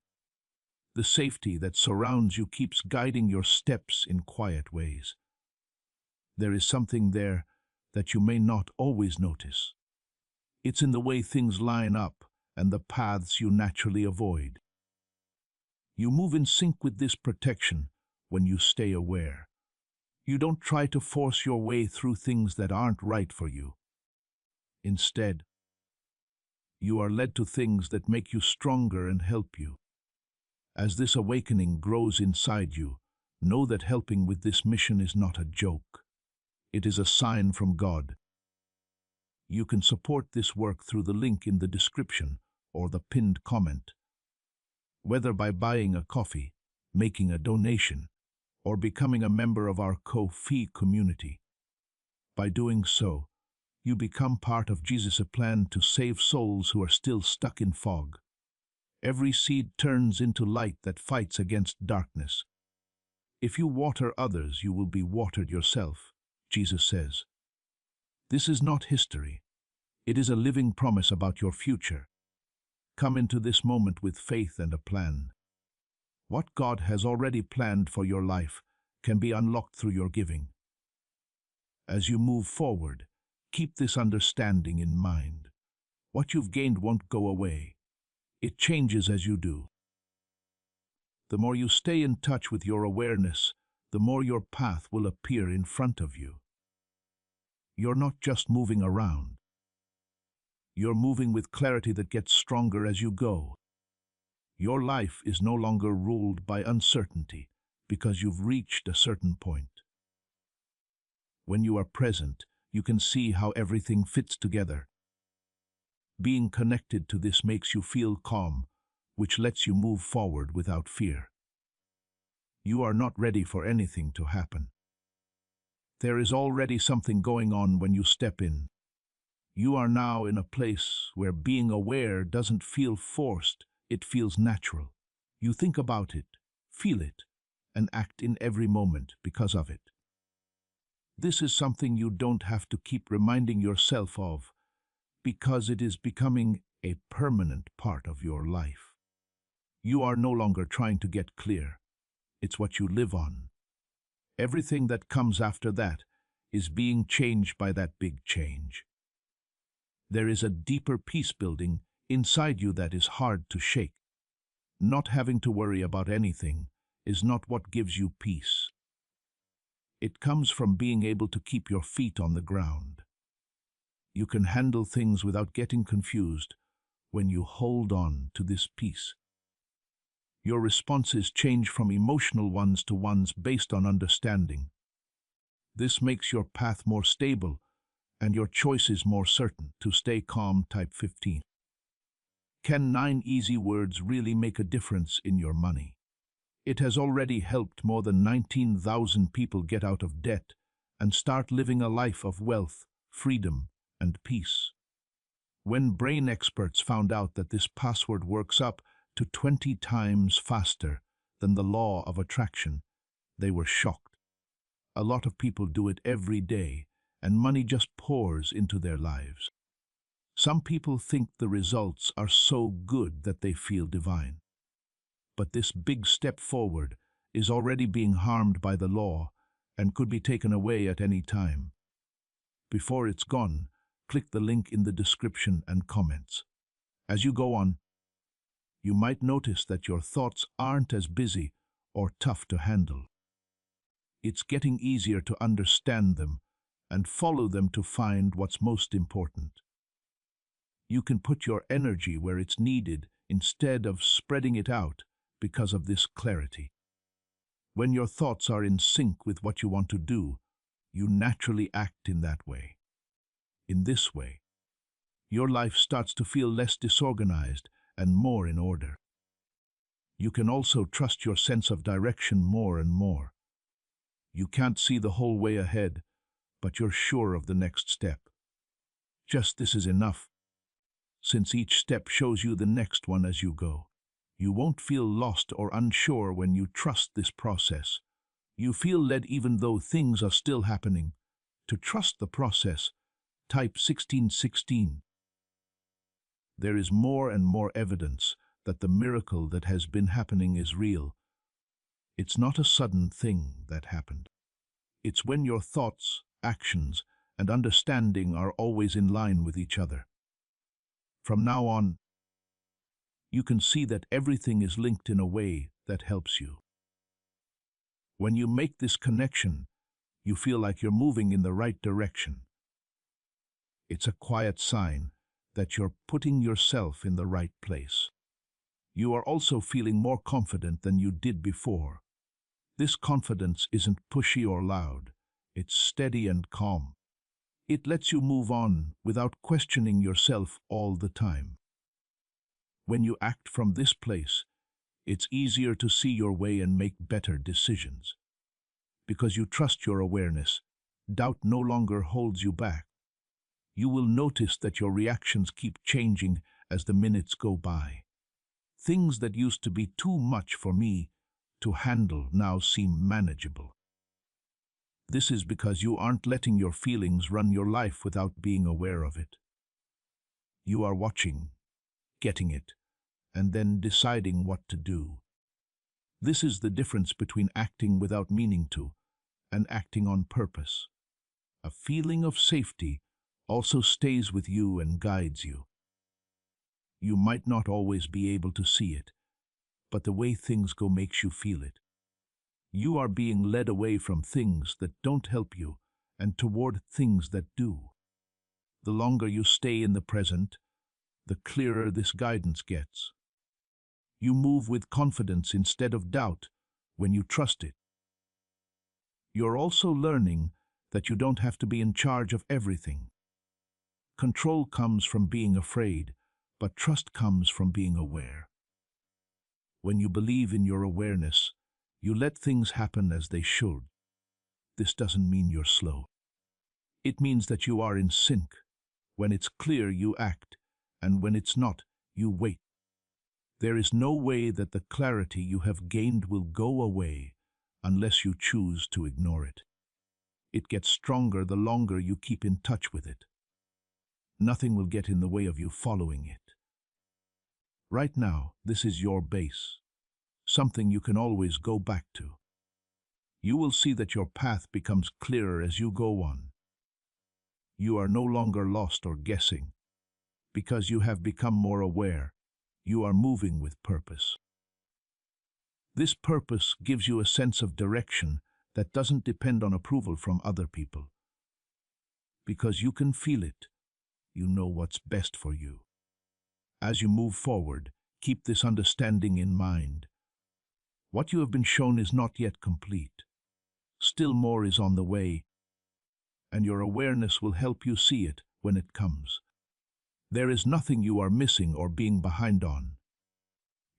The safety that surrounds you keeps guiding your steps in quiet ways. There is something there that you may not always notice. It's in the way things line up and the paths you naturally avoid. You move in sync with this protection when you stay aware. You don't try to force your way through things that aren't right for you. Instead, you are led to things that make you stronger and help you. As this awakening grows inside you, know that helping with this mission is not a joke. It is a sign from God. You can support this work through the link in the description or the pinned comment. Whether by buying a coffee, making a donation, or becoming a member of our Ko-fi community. By doing so, you become part of Jesus' plan to save souls who are still stuck in fog. Every seed turns into light that fights against darkness. If you water others, you will be watered yourself, Jesus says. This is not history. It is a living promise about your future. Come into this moment with faith and a plan. What God has already planned for your life can be unlocked through your giving. As you move forward, keep this understanding in mind. What you've gained won't go away. It changes as you do. The more you stay in touch with your awareness, the more your path will appear in front of you. You're not just moving around. You're moving with clarity that gets stronger as you go. Your life is no longer ruled by uncertainty because you've reached a certain point. When you are present, you can see how everything fits together. Being connected to this makes you feel calm, which lets you move forward without fear. You are not ready for anything to happen. There is already something going on when you step in. You are now in a place where being aware doesn't feel forced, it feels natural. You think about it, feel it, and act in every moment because of it. This is something you don't have to keep reminding yourself of, because it is becoming a permanent part of your life. You are no longer trying to get clear. It's what you live on. Everything that comes after that is being changed by that big change. There is a deeper peace building inside you that is hard to shake. Not having to worry about anything is not what gives you peace. It comes from being able to keep your feet on the ground. You can handle things without getting confused when you hold on to this peace. Your responses change from emotional ones to ones based on understanding. This makes your path more stable and your choices more certain. To stay calm, type 15. Can 9 easy words really make a difference in your money? It has already helped more than 19,000 people get out of debt and start living a life of wealth, freedom, and peace. When brain experts found out that this password works up to 20 times faster than the law of attraction, they were shocked. A lot of people do it every day, and money just pours into their lives. Some people think the results are so good that they feel divine. But this big step forward is already being harmed by the law and could be taken away at any time. Before it's gone, click the link in the description and comments. As you go on, you might notice that your thoughts aren't as busy or tough to handle. It's getting easier to understand them and follow them to find what's most important. You can put your energy where it's needed instead of spreading it out because of this clarity. When your thoughts are in sync with what you want to do, you naturally act in that way. In this way, your life starts to feel less disorganized and more in order. You can also trust your sense of direction more and more. You can't see the whole way ahead, but you're sure of the next step. Just this is enough, since each step shows you the next one as you go. You won't feel lost or unsure when you trust this process. You feel led even though things are still happening. To trust the process, type 1616. There is more and more evidence that the miracle that has been happening is real. It's not a sudden thing that happened. It's when your thoughts, actions, and understanding are always in line with each other. From now on, you can see that everything is linked in a way that helps you. When you make this connection, you feel like you're moving in the right direction. It's a quiet sign that you're putting yourself in the right place. You are also feeling more confident than you did before. This confidence isn't pushy or loud. It's steady and calm. It lets you move on without questioning yourself all the time. When you act from this place, it's easier to see your way and make better decisions. Because you trust your awareness, doubt no longer holds you back. You will notice that your reactions keep changing as the minutes go by. Things that used to be too much for me to handle now seem manageable. This is because you aren't letting your feelings run your life without being aware of it. You are watching, getting it, and then deciding what to do. This is the difference between acting without meaning to and acting on purpose. A feeling of safety also stays with you and guides you. You might not always be able to see it, but the way things go makes you feel it. You are being led away from things that don't help you and toward things that do. The longer you stay in the present, the clearer this guidance gets. You move with confidence instead of doubt when you trust it. You're also learning that you don't have to be in charge of everything. Control comes from being afraid, but trust comes from being aware. When you believe in your awareness, you let things happen as they should. This doesn't mean you're slow. It means that you are in sync. When it's clear, you act, and when it's not, you wait. There is no way that the clarity you have gained will go away unless you choose to ignore it. It gets stronger the longer you keep in touch with it. Nothing will get in the way of you following it. Right now, this is your base, something you can always go back to. You will see that your path becomes clearer as you go on. You are no longer lost or guessing. Because you have become more aware, you are moving with purpose. This purpose gives you a sense of direction that doesn't depend on approval from other people. Because you can feel it, you know what's best for you. As you move forward, keep this understanding in mind. What you have been shown is not yet complete. Still more is on the way, and your awareness will help you see it when it comes. There is nothing you are missing or being behind on.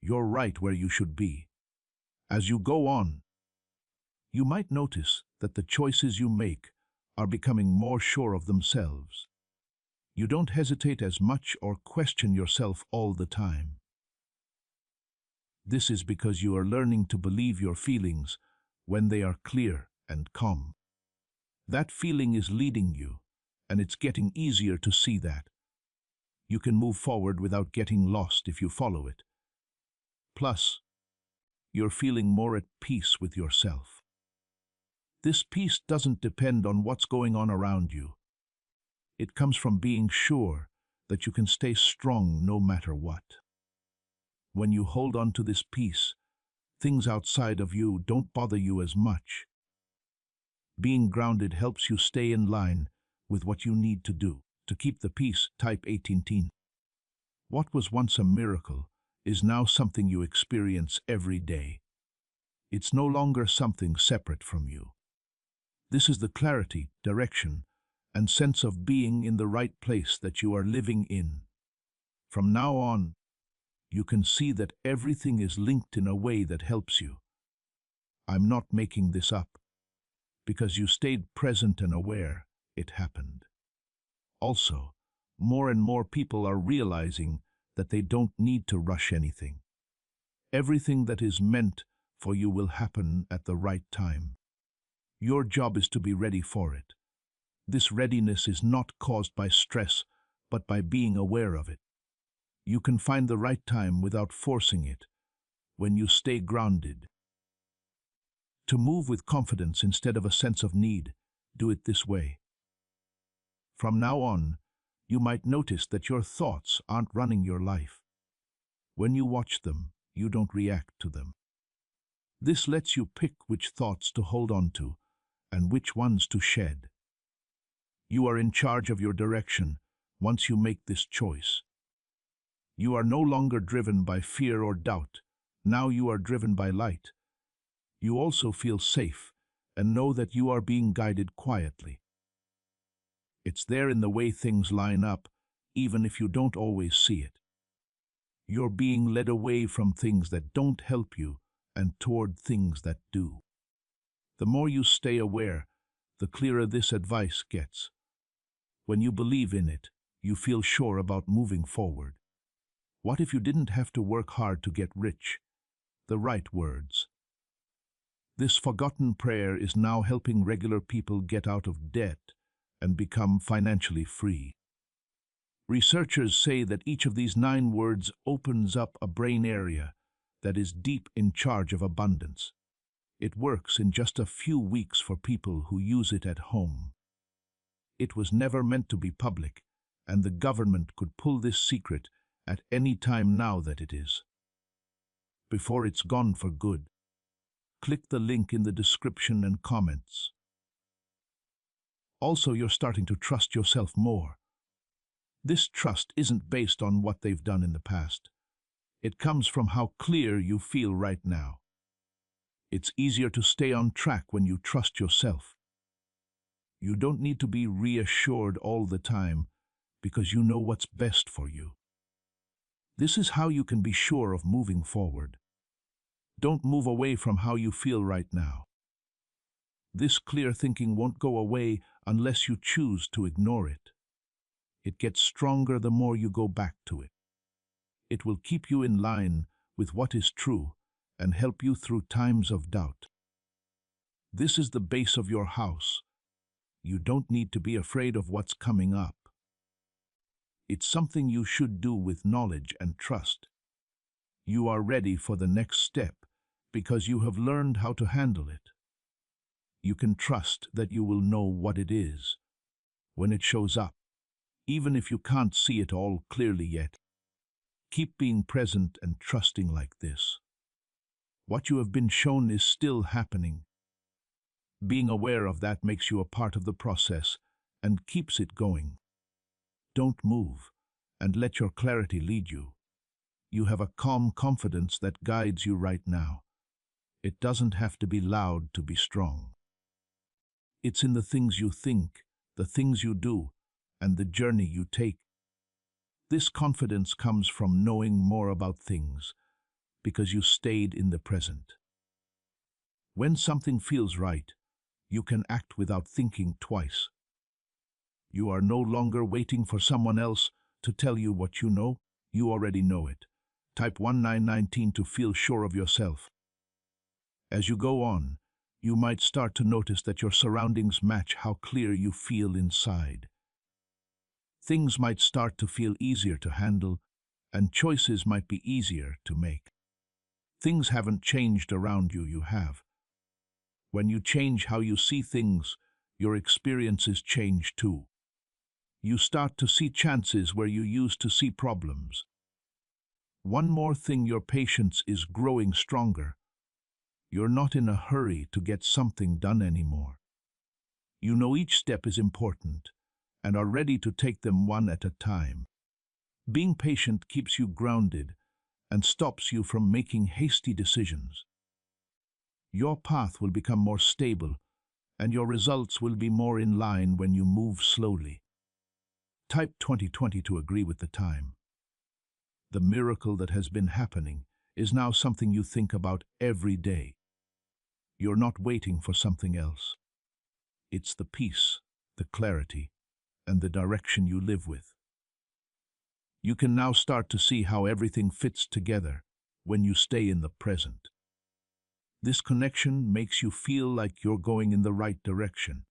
You're right where you should be. As you go on, you might notice that the choices you make are becoming more sure of themselves. You don't hesitate as much or question yourself all the time. This is because you are learning to believe your feelings when they are clear and calm. That feeling is leading you, and it's getting easier to see that. You can move forward without getting lost if you follow it. Plus, you're feeling more at peace with yourself. This peace doesn't depend on what's going on around you. It comes from being sure that you can stay strong no matter what. When you hold on to this peace, things outside of you don't bother you as much. Being grounded helps you stay in line with what you need to do to keep the peace. Type 18. What was once a miracle is now something you experience every day. It's no longer something separate from you. This is the clarity, direction, and sense of being in the right place that you are living in. From now on, you can see that everything is linked in a way that helps you. I'm not making this up. Because you stayed present and aware, it happened. Also, more and more people are realizing that they don't need to rush anything. Everything that is meant for you will happen at the right time. Your job is to be ready for it. This readiness is not caused by stress, but by being aware of it. You can find the right time without forcing it when you stay grounded. To move with confidence instead of a sense of need, do it this way. From now on, you might notice that your thoughts aren't running your life. When you watch them, you don't react to them. This lets you pick which thoughts to hold on to and which ones to shed. You are in charge of your direction once you make this choice. You are no longer driven by fear or doubt. Now you are driven by light. You also feel safe and know that you are being guided quietly. It's there in the way things line up, even if you don't always see it. You're being led away from things that don't help you and toward things that do. The more you stay aware, the clearer this advice gets. When you believe in it, you feel sure about moving forward. What if you didn't have to work hard to get rich? The right words. This forgotten prayer is now helping regular people get out of debt and become financially free. Researchers say that each of these 9 words opens up a brain area that is deep in charge of abundance. It works in just a few weeks for people who use it at home. It was never meant to be public, and the government could pull this secret at any time now that it is. Before it's gone for good. click the link in the description and comments. Also, you're starting to trust yourself more. This trust isn't based on what they've done in the past. It comes from how clear you feel right now. It's easier to stay on track when you trust yourself. You don't need to be reassured all the time because you know what's best for you. This is how you can be sure of moving forward. Don't move away from how you feel right now. This clear thinking won't go away unless you choose to ignore it. It gets stronger the more you go back to it. It will keep you in line with what is true and help you through times of doubt. This is the base of your house. You don't need to be afraid of what's coming up. It's something you should do with knowledge and trust. You are ready for the next step because you have learned how to handle it. You can trust that you will know what it is when it shows up, even if you can't see it all clearly yet. Keep being present and trusting like this. What you have been shown is still happening. Being aware of that makes you a part of the process and keeps it going. Don't move and let your clarity lead you. You have a calm confidence that guides you right now. It doesn't have to be loud to be strong. It's in the things you think, the things you do, and the journey you take. This confidence comes from knowing more about things because you stayed in the present. When something feels right, you can act without thinking twice. You are no longer waiting for someone else to tell you what you know. You already know it. Type 1919 to feel sure of yourself. As you go on, you might start to notice that your surroundings match how clear you feel inside. Things might start to feel easier to handle, and choices might be easier to make. Things haven't changed around you, you have. When you change how you see things, your experiences change too. You start to see chances where you used to see problems. One more thing, your patience is growing stronger. You're not in a hurry to get something done anymore. You know each step is important and are ready to take them one at a time. Being patient keeps you grounded and stops you from making hasty decisions. Your path will become more stable and your results will be more in line when you move slowly. Type 2020 to agree with the time. The miracle that has been happening is now something you think about every day. You're not waiting for something else. It's the peace, the clarity, and the direction you live with. You can now start to see how everything fits together when you stay in the present. This connection makes you feel like you're going in the right direction.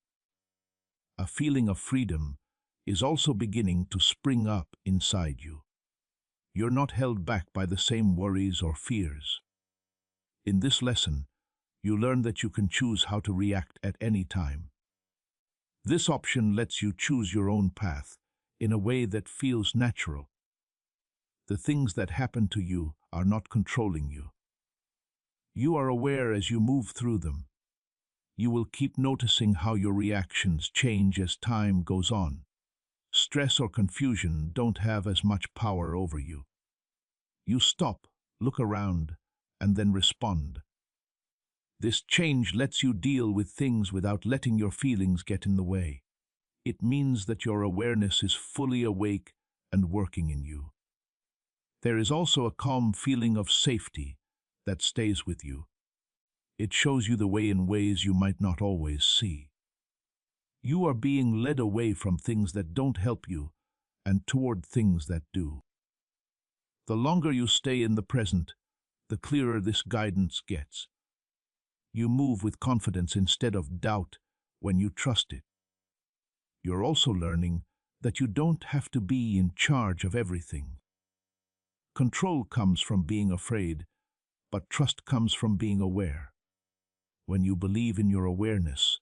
A feeling of freedom is also beginning to spring up inside you. You're not held back by the same worries or fears. In this lesson, you learn that you can choose how to react at any time. This option lets you choose your own path in a way that feels natural. The things that happen to you are not controlling you. You are aware as you move through them. You will keep noticing how your reactions change as time goes on. Stress or confusion don't have as much power over you. You stop, look around, and then respond. This change lets you deal with things without letting your feelings get in the way. It means that your awareness is fully awake and working in you. There is also a calm feeling of safety that stays with you. It shows you the way in ways you might not always see. You are being led away from things that don't help you and toward things that do. The longer you stay in the present, the clearer this guidance gets. You move with confidence instead of doubt when you trust it. You're also learning that you don't have to be in charge of everything. Control comes from being afraid, but trust comes from being aware. When you believe in your awareness,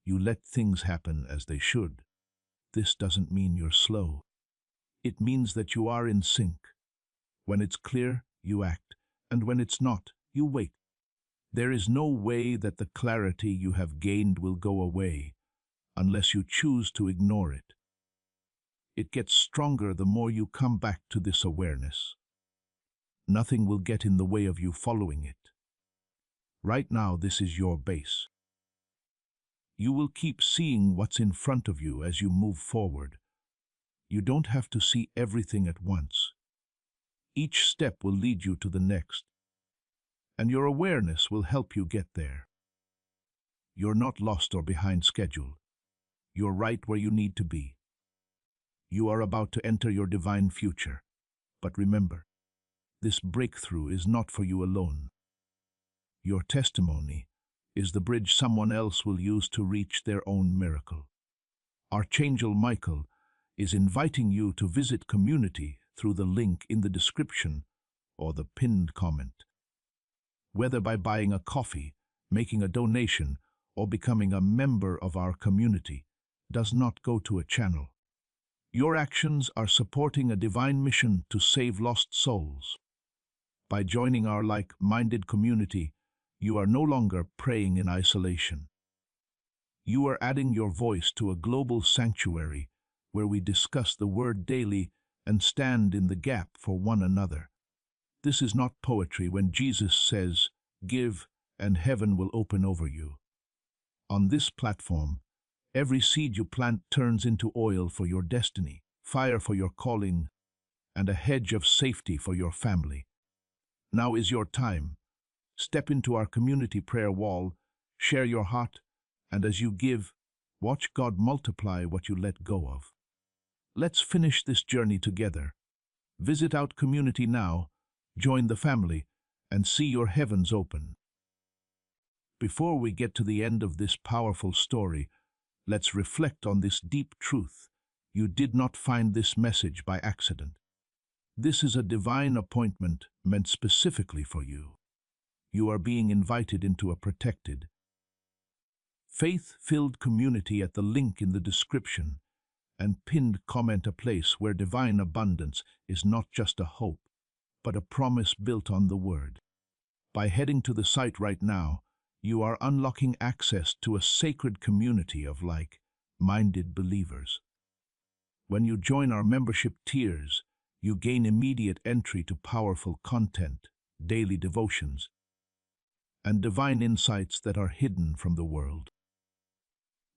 you let things happen as they should. This doesn't mean you're slow. It means that you are in sync. When it's clear, you act, and when it's not, you wait. There is no way that the clarity you have gained will go away unless you choose to ignore it. It gets stronger the more you come back to this awareness. Nothing will get in the way of you following it. Right now, this is your base. You will keep seeing what's in front of you as you move forward. You don't have to see everything at once. Each step will lead you to the next, and your awareness will help you get there. You're not lost or behind schedule. You're right where you need to be. You are about to enter your divine future. But remember, this breakthrough is not for you alone. Your testimony is the bridge someone else will use to reach their own miracle. Archangel Michael is inviting you to visit Community through the link in the description or the pinned comment. Whether by buying a coffee, making a donation, or becoming a member of our community, does not go to a channel. Your actions are supporting a divine mission to save lost souls. By joining our like-minded community, you are no longer praying in isolation. You are adding your voice to a global sanctuary where we discuss the Word daily and stand in the gap for one another. This is not poetry when Jesus says, "Give, and heaven will open over you." On this platform, every seed you plant turns into oil for your destiny, fire for your calling, and a hedge of safety for your family. Now is your time. Step into our community prayer wall, share your heart, and as you give, watch God multiply what you let go of. Let's finish this journey together. Visit Out Community now, join the family, and see your heavens open. Before we get to the end of this powerful story, let's reflect on this deep truth. You did not find this message by accident. This is a divine appointment meant specifically for you. You are being invited into a protected, faith-filled community at the link in the description and pinned comment, a place where divine abundance is not just a hope, but a promise built on the Word. By heading to the site right now, you are unlocking access to a sacred community of like-minded believers. When you join our membership tiers, you gain immediate entry to powerful content, daily devotions, and divine insights that are hidden from the world.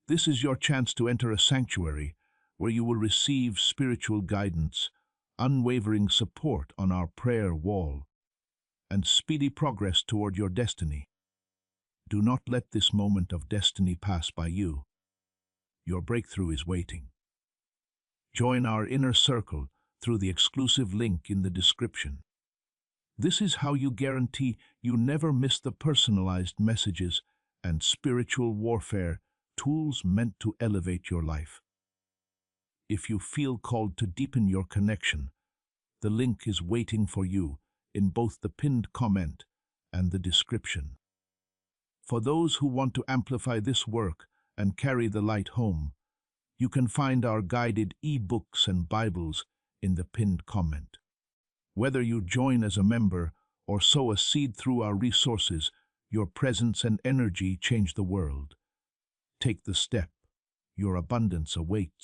This is your chance to enter a sanctuary where you will receive spiritual guidance, unwavering support on our prayer wall, and speedy progress toward your destiny. Do not let this moment of destiny pass by you. Your breakthrough is waiting. Join our inner circle through the exclusive link in the description. This is how you guarantee you never miss the personalized messages and spiritual warfare tools meant to elevate your life. If you feel called to deepen your connection, the link is waiting for you in both the pinned comment and the description. For those who want to amplify this work and carry the light home, you can find our guided e-books and Bibles in the pinned comment. Whether you join as a member or sow a seed through our resources, your presence and energy change the world. Take the step. Your abundance awaits.